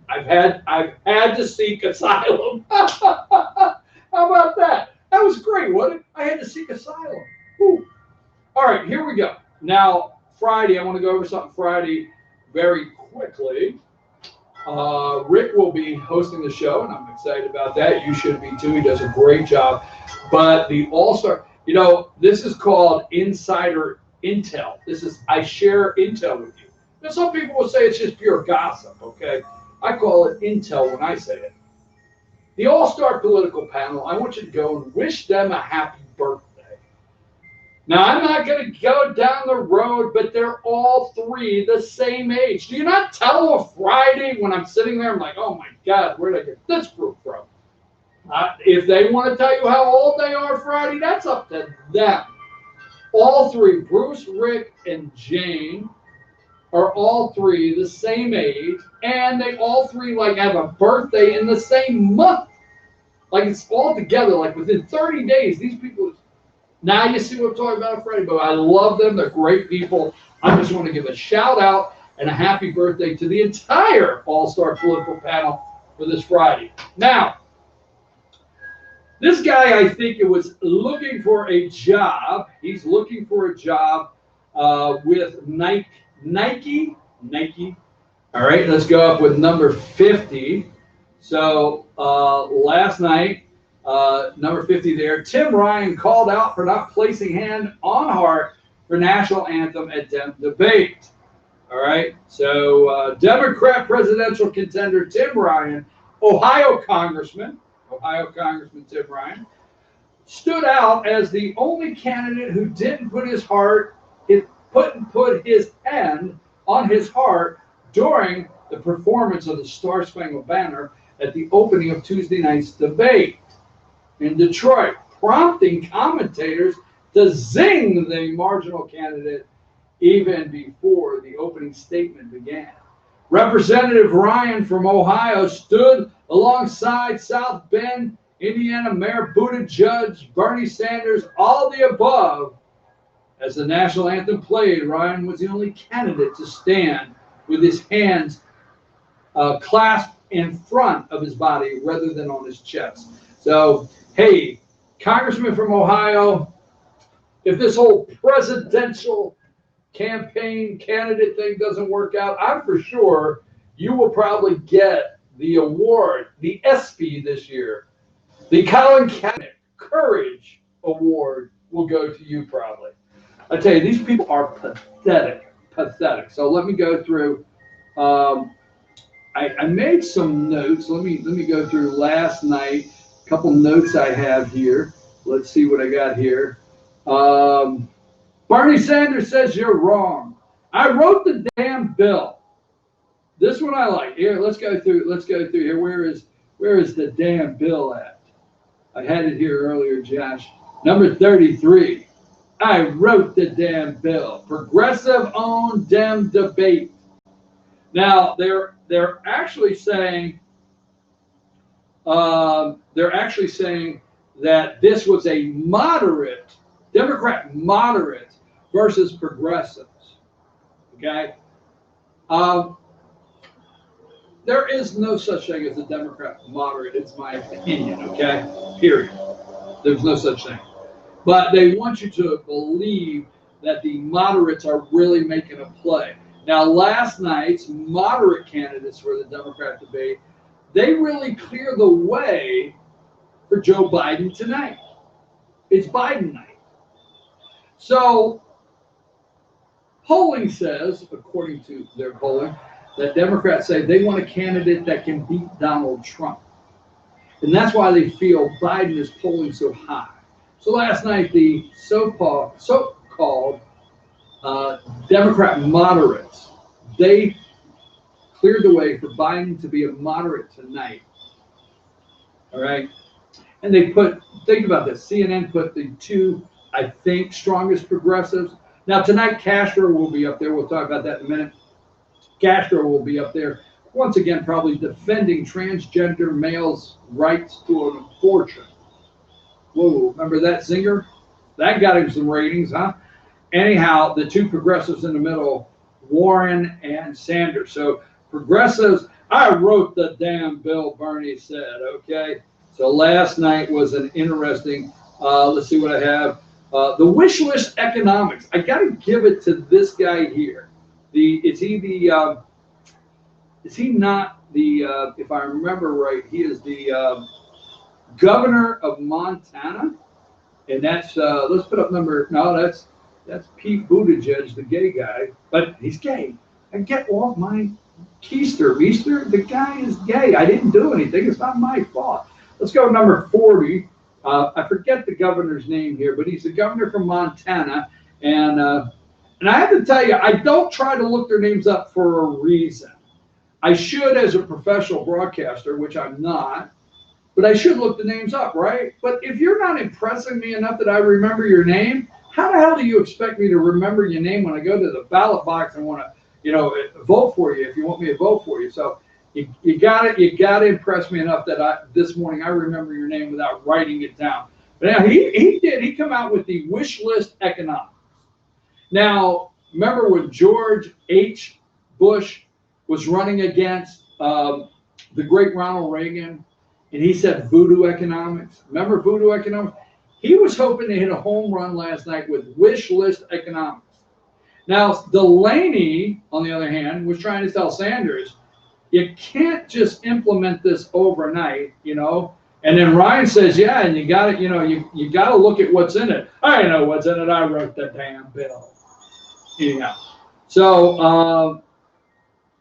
[SPEAKER 1] I've had to seek asylum. How about that? That was great, wasn't it? I had to seek asylum. Whew. All right, here we go. Now, Friday, I want to go over something Friday very quickly. Rick will be hosting the show, and I'm excited about that. You should be too. He does a great job. But the All-Star, this is called Insider Intel. I share intel with you. Now, some people will say it's just pure gossip, okay? I call it intel when I say it. The All-Star Political Panel, I want you to go and wish them a happy birthday. Now, I'm not going to go down the road, but they're all three the same age. Do you not tell a Friday when I'm sitting there, I'm like, oh my God, where did I get this group from? If they want to tell you how old they are Friday, that's up to them. All three, Bruce, Rick, and Jane, are all three the same age, and they all three have a birthday in the same month. It's all together, within 30 days, these people. Now you see what I'm talking about, Freddie, but I love them. They're great people. I just want to give a shout out and a happy birthday to the entire All-Star Political Panel for this Friday. Now, this guy, I think it was looking for a job. He's looking for a job with Nike. All right, let's go up with number 50. So last night, number 50 there, Tim Ryan called out for not placing hand on heart for national anthem at Dem debate. All right, so Democrat presidential contender Tim Ryan, Ohio Congressman Tim Ryan, stood out as the only candidate who didn't put his hand on his heart during the performance of the Star Spangled Banner at the opening of Tuesday night's debate in Detroit, prompting commentators to zing the marginal candidate even before the opening statement began. Representative Ryan from Ohio stood alongside South Bend, Indiana Mayor Buttigieg, Bernie Sanders, all the above. As the national anthem played, Ryan was the only candidate to stand with his hands clasped in front of his body rather than on his chest. So, hey, Congressman from Ohio, if this whole presidential campaign candidate thing doesn't work out, I'm for sure you will probably get the award, the ESPY this year. The Colin Kaepernick Courage Award will go to you probably. I tell you, these people are pathetic. So let me go through. I made some notes. Let me go through last night. A couple notes I have here. Let's see what I got here. Bernie Sanders says you're wrong. I wrote the damn bill. This one I like. Here, let's go through here. Where is the damn bill at? I had it here earlier, Josh. Number 33. I wrote the damn bill. Progressive-owned Dem debate. Now they're actually saying that this was a moderate, Democrat moderate versus progressives. Okay. There is no such thing as a Democrat moderate. It's my opinion. Okay. Period. There's no such thing. But they want you to believe that the moderates are really making a play. Now, last night's moderate candidates for the Democrat debate, they really clear the way for Joe Biden tonight. It's Biden night. So, polling says, according to their polling, that Democrats say they want a candidate that can beat Donald Trump. And that's why they feel Biden is polling so high. So last night, the so-called Democrat moderates, they cleared the way for Biden to be a moderate tonight. All right. And they think about this, CNN put the two, I think, strongest progressives. Now tonight, Castro will be up there. We'll talk about that in a minute. Castro will be up there, once again, probably defending transgender males' rights to an abortion. Whoa, remember that zinger? That got him some ratings, huh? Anyhow, the two progressives in the middle, Warren and Sanders. So progressives, I wrote the damn bill, Bernie said, okay? So last night was an interesting Let's see what I have. The wish list economics. I got to give it to this guy here. Is he not the? If I remember right, he is the governor of Montana, and that's let's put up number. No, that's Pete Buttigieg, the gay guy, but he's gay. I get off my keister, meester. The guy is gay. I didn't do anything. It's not my fault. Let's go to number 40. I forget the governor's name here, but he's the governor from Montana. And I have to tell you, I don't try to look their names up for a reason. I should as a professional broadcaster, which I'm not, but I should look the names up, right? But if you're not impressing me enough that I remember your name, how the hell do you expect me to remember your name when I go to the ballot box and want to, vote for you if you want me to vote for you? So you got to impress me enough that this morning I remember your name without writing it down. But now he come out with the wish list economics. Now, remember when George H. Bush was running against the great Ronald Reagan, and he said voodoo economics? Remember voodoo economics? He was hoping to hit a home run last night with wish list economics. Now, Delaney, on the other hand, was trying to tell Sanders, you can't just implement this overnight, And then Ryan says, yeah, and you got to, you got to look at what's in it. I know what's in it. I wrote the damn bill. Anyhow, so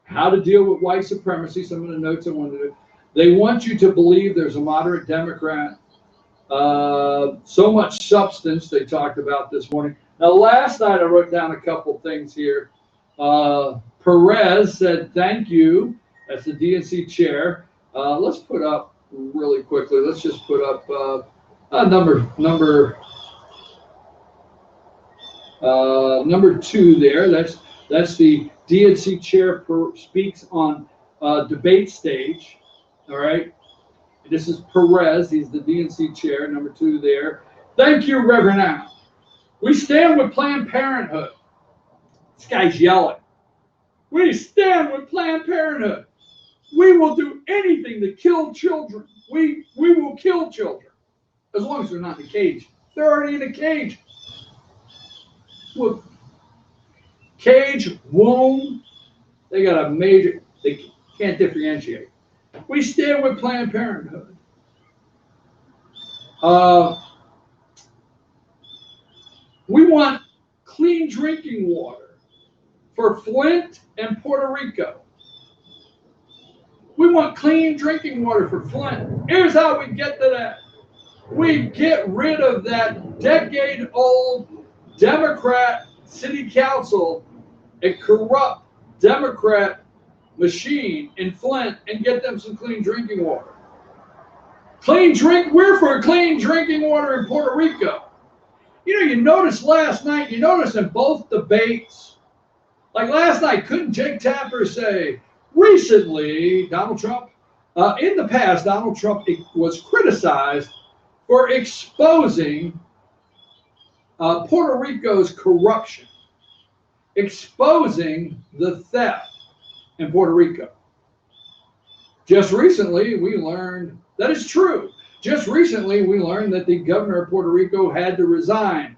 [SPEAKER 1] how to deal with white supremacy, some of the notes I wanted to do. They want you to believe there's a moderate Democrat. So much substance they talked about this morning. Now, last night I wrote down a couple things here. Perez said, thank you. That's the DNC chair. Let's put up really quickly. Let's just put up number 2 there. That's the DNC chair speaks on debate stage. All right. This is Perez. He's the DNC chair, number 2 there. Thank you, Reverend Al. We stand with Planned Parenthood. This guy's yelling. We stand with Planned Parenthood. We will do anything to kill children. We will kill children. As long as they're not in a cage. They're already in a cage. Look, cage, womb, they got a major, they can't differentiate. We stand with Planned Parenthood. We want clean drinking water for Flint and Puerto Rico. We want clean drinking water for Flint. Here's how we get to that. We get rid of that decade-old Democrat city council, a corrupt Democrat machine in Flint, and get them some clean drinking water. We're for clean drinking water in Puerto Rico. You noticed last night, in both debates, like last night, couldn't Jake Tapper say, recently, Donald Trump, in the past, Donald Trump was criticized for exposing Puerto Rico's corruption, exposing the theft in Puerto Rico. Just recently, we learned that is true. Just recently, we learned that the governor of Puerto Rico had to resign.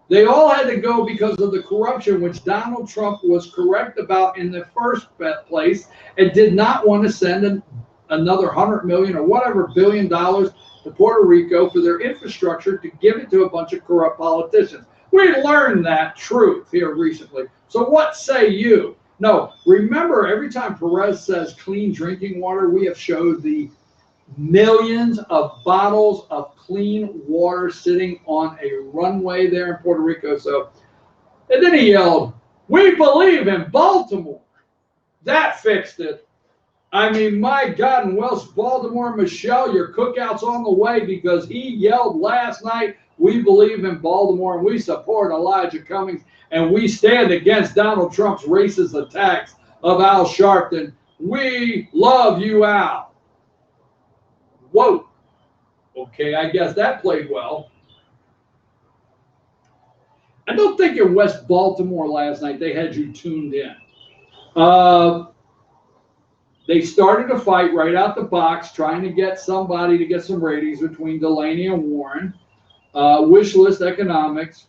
[SPEAKER 1] They all had to go because of the corruption, which Donald Trump was correct about in the first place, and did not want to send another $100 million or whatever $1 billion to Puerto Rico for their infrastructure to give it to a bunch of corrupt politicians. We learned that truth here recently. So what say you? No, remember, every time Perez says clean drinking water, we have showed the millions of bottles of clean water sitting on a runway there in Puerto Rico. So, and then he yelled, "We believe in Baltimore." That fixed it. I mean, my God, in West Baltimore, Michelle, your cookout's on the way, because he yelled last night, "We believe in Baltimore and we support Elijah Cummings and we stand against Donald Trump's racist attacks of Al Sharpton. We love you, Al." Whoa. Okay, I guess that played well. I don't think in West Baltimore last night they had you tuned in. They started a fight right out the box, trying to get somebody to get some ratings between Delaney and Warren. wish list economics.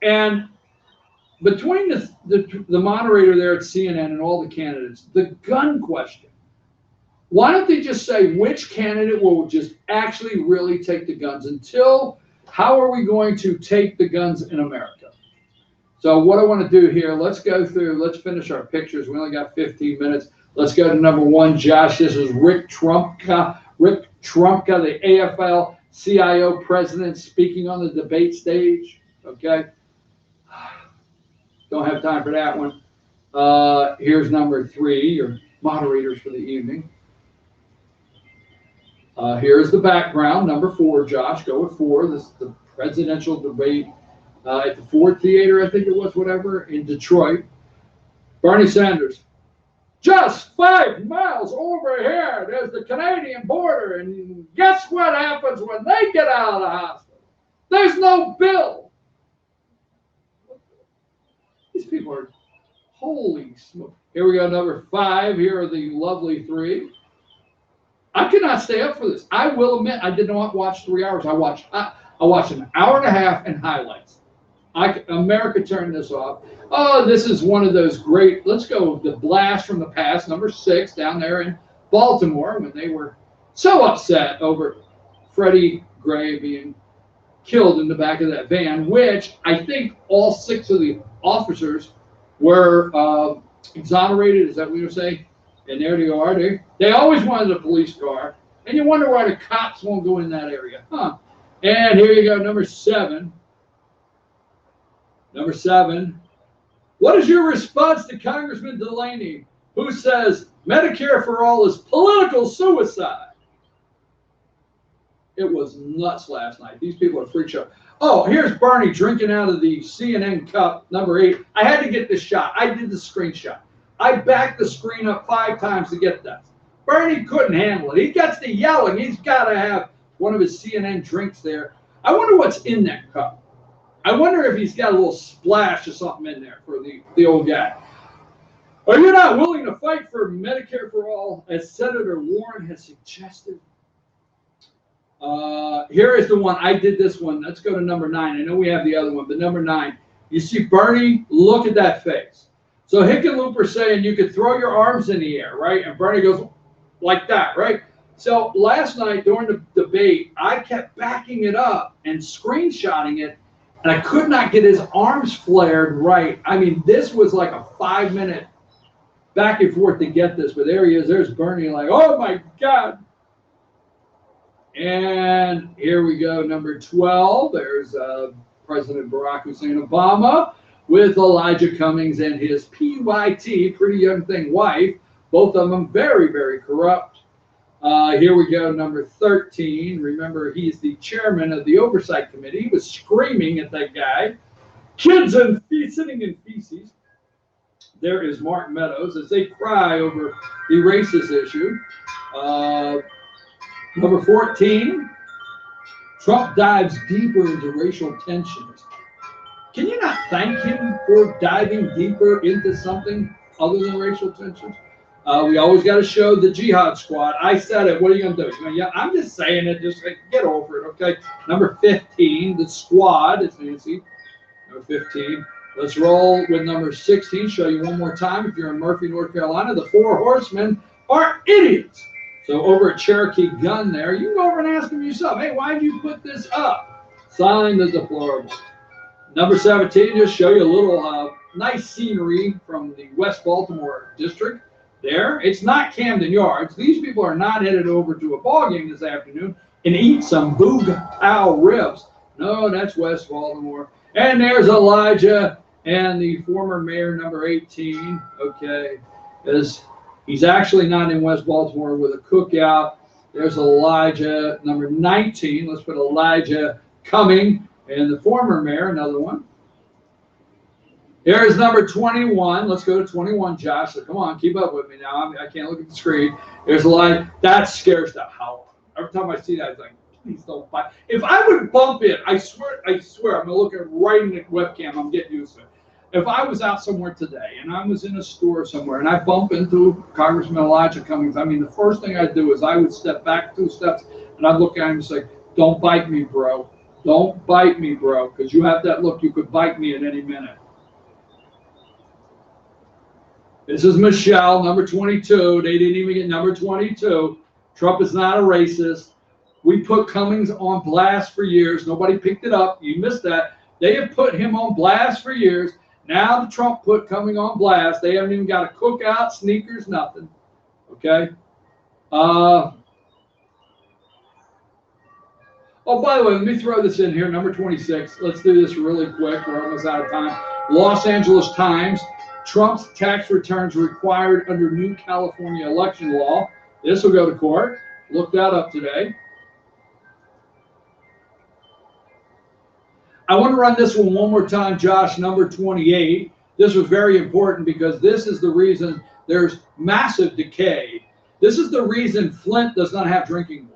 [SPEAKER 1] And between the moderator there at CNN and all the candidates, the gun question, why don't they just say which candidate will just actually really take the guns until how are we going to take the guns in America? So what I want to do here, let's go through, let's finish our pictures. We only got 15 minutes. Let's go to number 1, Josh. This is Rick Trumka. Rick Trumka, the AFL-CIO president, speaking on the debate stage. Okay. Don't have time for that one. Here's number 3, your moderators for the evening. Here's the background, number 4, Josh. Go with 4. This is the presidential debate at the Ford Theater, I think it was, whatever, in Detroit. Bernie Sanders. Just 5 miles over here, there's the Canadian border, and guess what happens when they get out of the hospital? There's no bill. These people are, holy smoke. Here we go, number 5. Here are the lovely 3. I could not stay up for this. I will admit, I did not watch 3 hours. I watched an hour and a half and highlights. America turned this off. Oh, this is one of those great, let's go, the blast from the past, number 6, down there in Baltimore, when they were so upset over Freddie Gray being killed in the back of that van, which I think all 6 of the officers were exonerated. Is that what you're saying? And there they are. They always wanted a police car. And you wonder why the cops won't go in that area. Huh. And here you go, number 7. Number 7. What is your response to Congressman Delaney, who says Medicare for all is political suicide? It was nuts last night. These people are freak show. Oh, here's Bernie drinking out of the CNN cup, number 8. I had to get this shot. I did the screenshot. I backed the screen up 5 times to get that. Bernie couldn't handle it. He gets to yelling. He's got to have one of his CNN drinks there. I wonder what's in that cup. I wonder if he's got a little splash of something in there for the old guy. Are you not willing to fight for Medicare for all, as Senator Warren has suggested? Here is the one. I did this one. Let's go to number 9. I know we have the other one, but number 9. You see Bernie, look at that face. So Hickenlooper's saying you could throw your arms in the air, right? And Bernie goes like that, right? So last night during the debate, I kept backing it up and screenshotting it, and I could not get his arms flared right. I mean, this was like a 5-minute back and forth to get this, but there he is. There's Bernie like, oh my God. And here we go, number 12. There's President Barack Hussein Obama with Elijah Cummings and his PYT, pretty young thing, wife. Both of them very, very corrupt. Here we go, number 13. Remember, he's the chairman of the Oversight Committee. He was screaming at that guy. Kids sitting in feces. There is Mark Meadows as they cry over the racist issue. Number 14. Trump dives deeper into racial tensions. Can you not thank him for diving deeper into something other than racial tensions? We always got to show the Jihad Squad. I said it. What are you going to do? Yeah, I'm just saying it. Just get over it, okay? Number 15, the Squad. It's Nancy. Number 15. Let's roll with number 16. Show you one more time. If you're in Murphy, North Carolina, the 4 horsemen are idiots. So over at Cherokee Gun there, you can go over and ask them yourself, hey, why did you put this up? Sign the deplorable. Number 17, just show you a little nice scenery from the West Baltimore district. There, it's not Camden Yards. These people are not headed over to a ball game this afternoon and eat some boog pow ribs. No, that's West Baltimore. And there's Elijah and the former mayor, number 18. Okay, he's actually not in West Baltimore with a cookout. There's Elijah, number 19. Let's put Elijah Cumming and the former mayor, another one. Here's number 21. Let's go to 21, Josh. So come on, keep up with me now. I can't look at the screen. There's a line. That scares the hell out. Every time I see that, I think, please don't fight. If I would bump it, I swear, I'm going to look at right in the webcam. I'm getting used to it. If I was out somewhere today and I was in a store somewhere and I bump into Congressman Elijah Cummings, I mean, the first thing I'd do is I would step back 2 steps and I'd look at him and say, Don't bite me, bro. Don't bite me, bro, because you have that look. You could bite me at any minute. This is Michelle, number 22. They didn't even get number 22. Trump is not a racist. We put Cummings on blast for years. Nobody picked it up. You missed that. They have put him on blast for years. Now the Trump put Cummings on blast. They haven't even got a cookout, sneakers, nothing. Okay? Oh, by the way, let me throw this in here. Number 26. Let's do this really quick. We're almost out of time. Los Angeles Times. Trump's tax returns required under new California election law. This will go to court. Look that up today. I want to run this one more time, Josh, number 28. This was very important because this is the reason there's massive decay. This is the reason Flint does not have drinking water.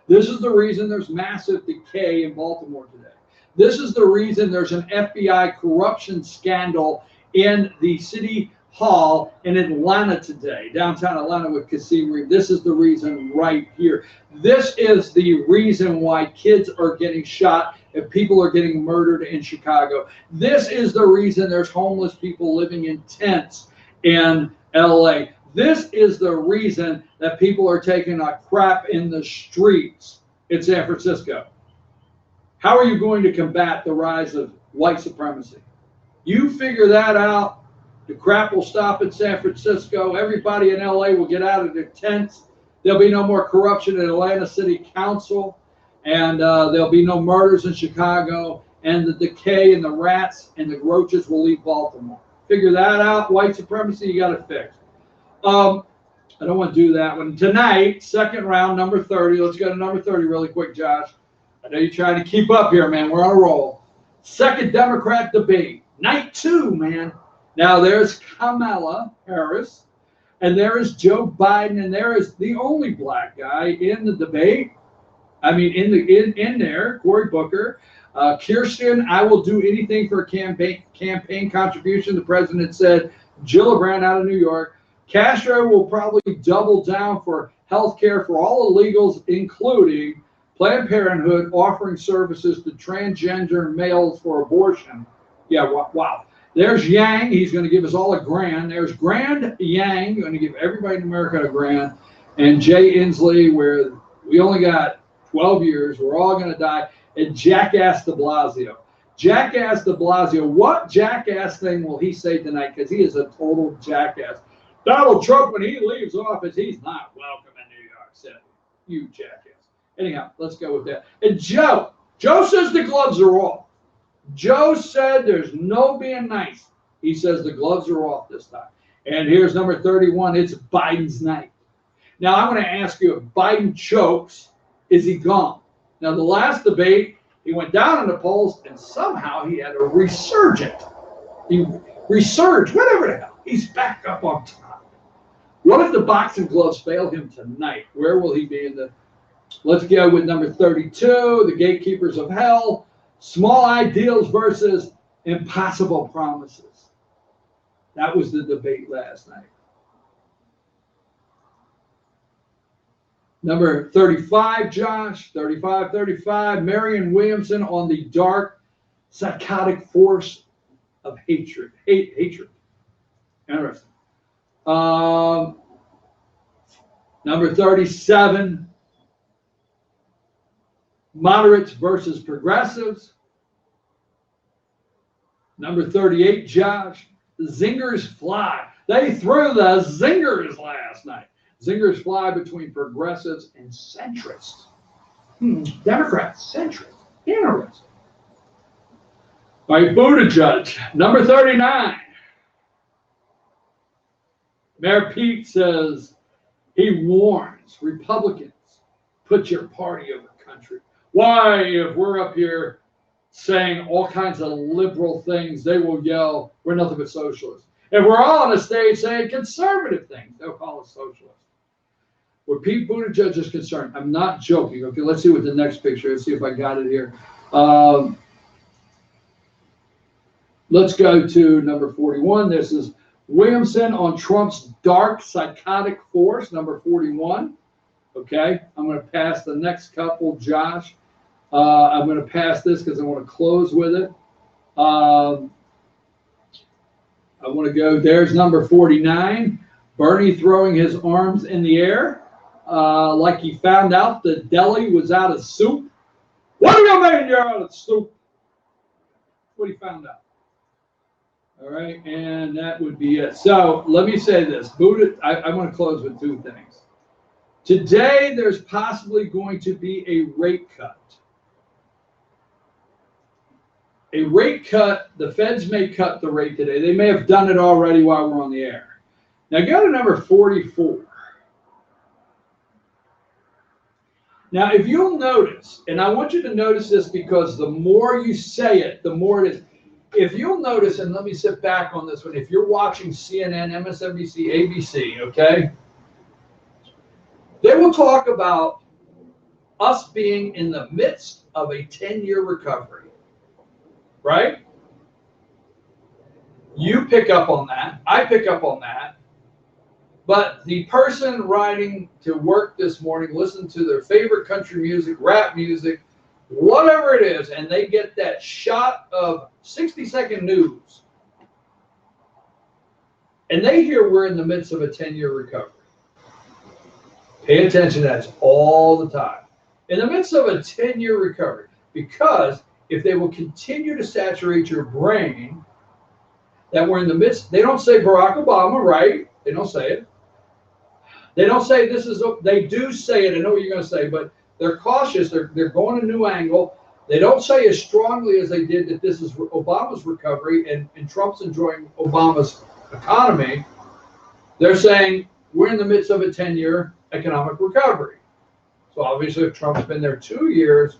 [SPEAKER 1] This is the reason there's massive decay in Baltimore today. This is the reason there's an FBI corruption scandal in the city hall in Atlanta today, downtown Atlanta with Kasim Reed. This is the reason right here. This is the reason why kids are getting shot and people are getting murdered in Chicago. This is the reason there's homeless people living in tents in LA. This is the reason that people are taking a crap in the streets in San Francisco. How are you going to combat the rise of white supremacy? You figure that out, the crap will stop in San Francisco. Everybody in LA will get out of their tents. There'll be no more corruption in Atlanta City Council, and there'll be no murders in Chicago, and the decay and the rats and the roaches will leave Baltimore. Figure that out. White supremacy, you got it fixed. I don't want to do that one. Tonight, second round, number 30. Let's go to number 30 really quick, Josh. I know you're trying to keep up here, man. We're on a roll. Second Democrat debate. Night 2, man. Now there's Kamala Harris, and there is Joe Biden, and there is the only black guy in the debate. I mean, in there, Cory Booker. Kirsten, I will do anything for a campaign contribution. The president said. Gillibrand out of New York. Castro will probably double down for health care for all illegals, including Planned Parenthood offering services to transgender males for abortion. Yeah, wow. There's Yang. He's going to give us all $1,000. There's Grand Yang, going to give everybody in America $1,000. And Jay Inslee, where we only got 12 years. We're all going to die. And Jackass de Blasio. Jackass de Blasio. What jackass thing will he say tonight? Because he is a total jackass. Donald Trump, when he leaves office, he's not welcome in New York City. You jackass. Anyhow, let's go with that. And Joe says the gloves are off. Joe said there's no being nice. He says the gloves are off this time. And here's number 31. It's Biden's night. Now, I'm going to ask you, if Biden chokes, is he gone? Now, the last debate, he went down in the polls, and somehow he had a resurgent. He resurged, whatever the hell. He's back up on top. What if the boxing gloves fail him tonight? Where will he be in the... Let's go with number 32, the gatekeepers of hell. Small ideals versus impossible promises. That was the debate last night. Number 35, Josh, 35, Marianne Williamson on the dark, psychotic force of hatred. Hatred. Interesting. Number 37, moderates versus progressives. Number 38, Josh, zingers fly. They threw the zingers last night. Zingers fly between progressives and centrists. Democrats, centrists. Interesting. All right, Buttigieg, number 39. Mayor Pete says he warns Republicans, put your party over country. Why, if we're up here saying all kinds of liberal things, they will yell, we're nothing but socialists. If we're all on a stage saying conservative things, they'll call us socialists. Where Pete Buttigieg is concerned, I'm not joking. Okay, let's see what the next picture is. See if I got it here. Let's go to number 41. This is Williamson on Trump's dark psychotic force, number 41. Okay, I'm going to pass the next couple, Josh. I'm going to pass this because I want to close with it. I want to go, there's number 49, Bernie throwing his arms in the air like he found out the deli was out of soup. What do you mean you're out of soup? What he found out. All right, and that would be it. So let me say this. I want to close with two things. Today, there's possibly going to be a rate cut. A rate cut, the feds may cut the rate today. They may have done it already while we're on the air. Now go to number 44. Now, if you'll notice, and I want you to notice this because the more you say it, the more it is. If you'll notice, and let me sit back on this one, if you're watching CNN, MSNBC, ABC, okay, they will talk about us being in the midst of a 10-year recovery, right? You pick up on that. I pick up on that. But the person riding to work this morning, listen to their favorite country music, rap music, whatever it is, and they get that shot of 60-second news, and they hear we're in the midst of a 10-year recovery. Pay attention to that all the time. In the midst of a 10-year recovery, because if they will continue to saturate your brain that we're in the midst, they don't say Barack Obama, right? They don't say it. They don't say this is, they do say it, I know what you're going to say, but they're cautious, they're going a new angle. They don't say as strongly as they did that this is Obama's recovery and Trump's enjoying Obama's economy. They're saying we're in the midst of a 10-year economic recovery. So obviously if Trump's been there 2 years,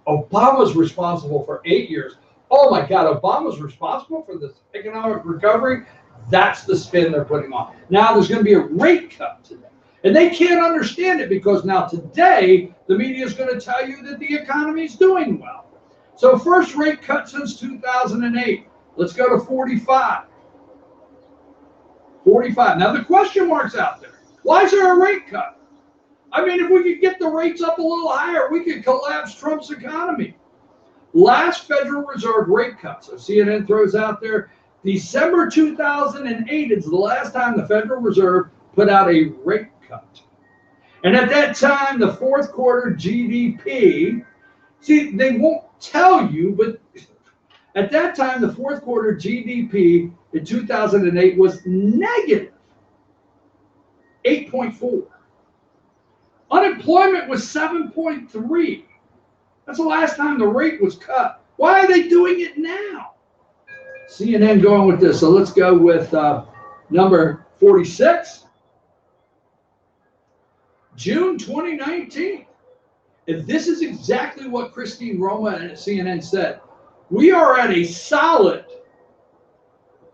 [SPEAKER 1] Obama's responsible for 8 years. Oh my God, Obama's responsible for this economic recovery? That's the spin they're putting on. Now there's going to be a rate cut today. And they can't understand it because now today, the media is going to tell you that the economy is doing well. So first rate cut since 2008. Let's go to 45. 45. Now the question mark's out there. Why is there a rate cut? I mean, if we could get the rates up a little higher, we could collapse Trump's economy. Last Federal Reserve rate cut, so CNN throws out there, December 2008 is the last time the Federal Reserve put out a rate cut. And at that time, the fourth quarter GDP, see, they won't tell you, but at that time, the fourth quarter GDP in 2008 was negative 8.4. Unemployment was 7.3. That's the last time the rate was cut. Why are they doing it now? CNN going with this. So let's go with number 46. June 2019. And this is exactly what Christine Roma at CNN said. We are at a solid,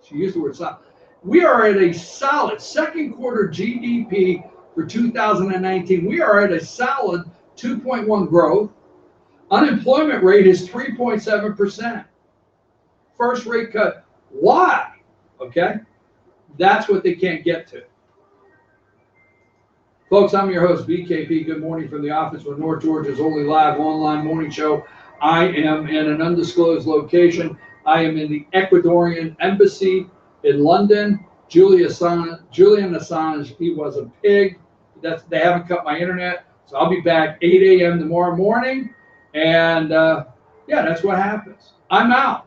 [SPEAKER 1] she used the word solid, we are at a solid second quarter GDP for 2019. We are at a solid 2.1 growth. Unemployment rate is 3.7%. First rate cut. Why? Okay? That's what they can't get to. Folks, I'm your host, BKP. Good morning from the office with North Georgia's only live online morning show. I am in an undisclosed location. I am in the Ecuadorian embassy in London. Julian Assange, he was a pig. They haven't cut my internet. So I'll be back 8 a.m. tomorrow morning. And yeah, that's what happens. I'm out.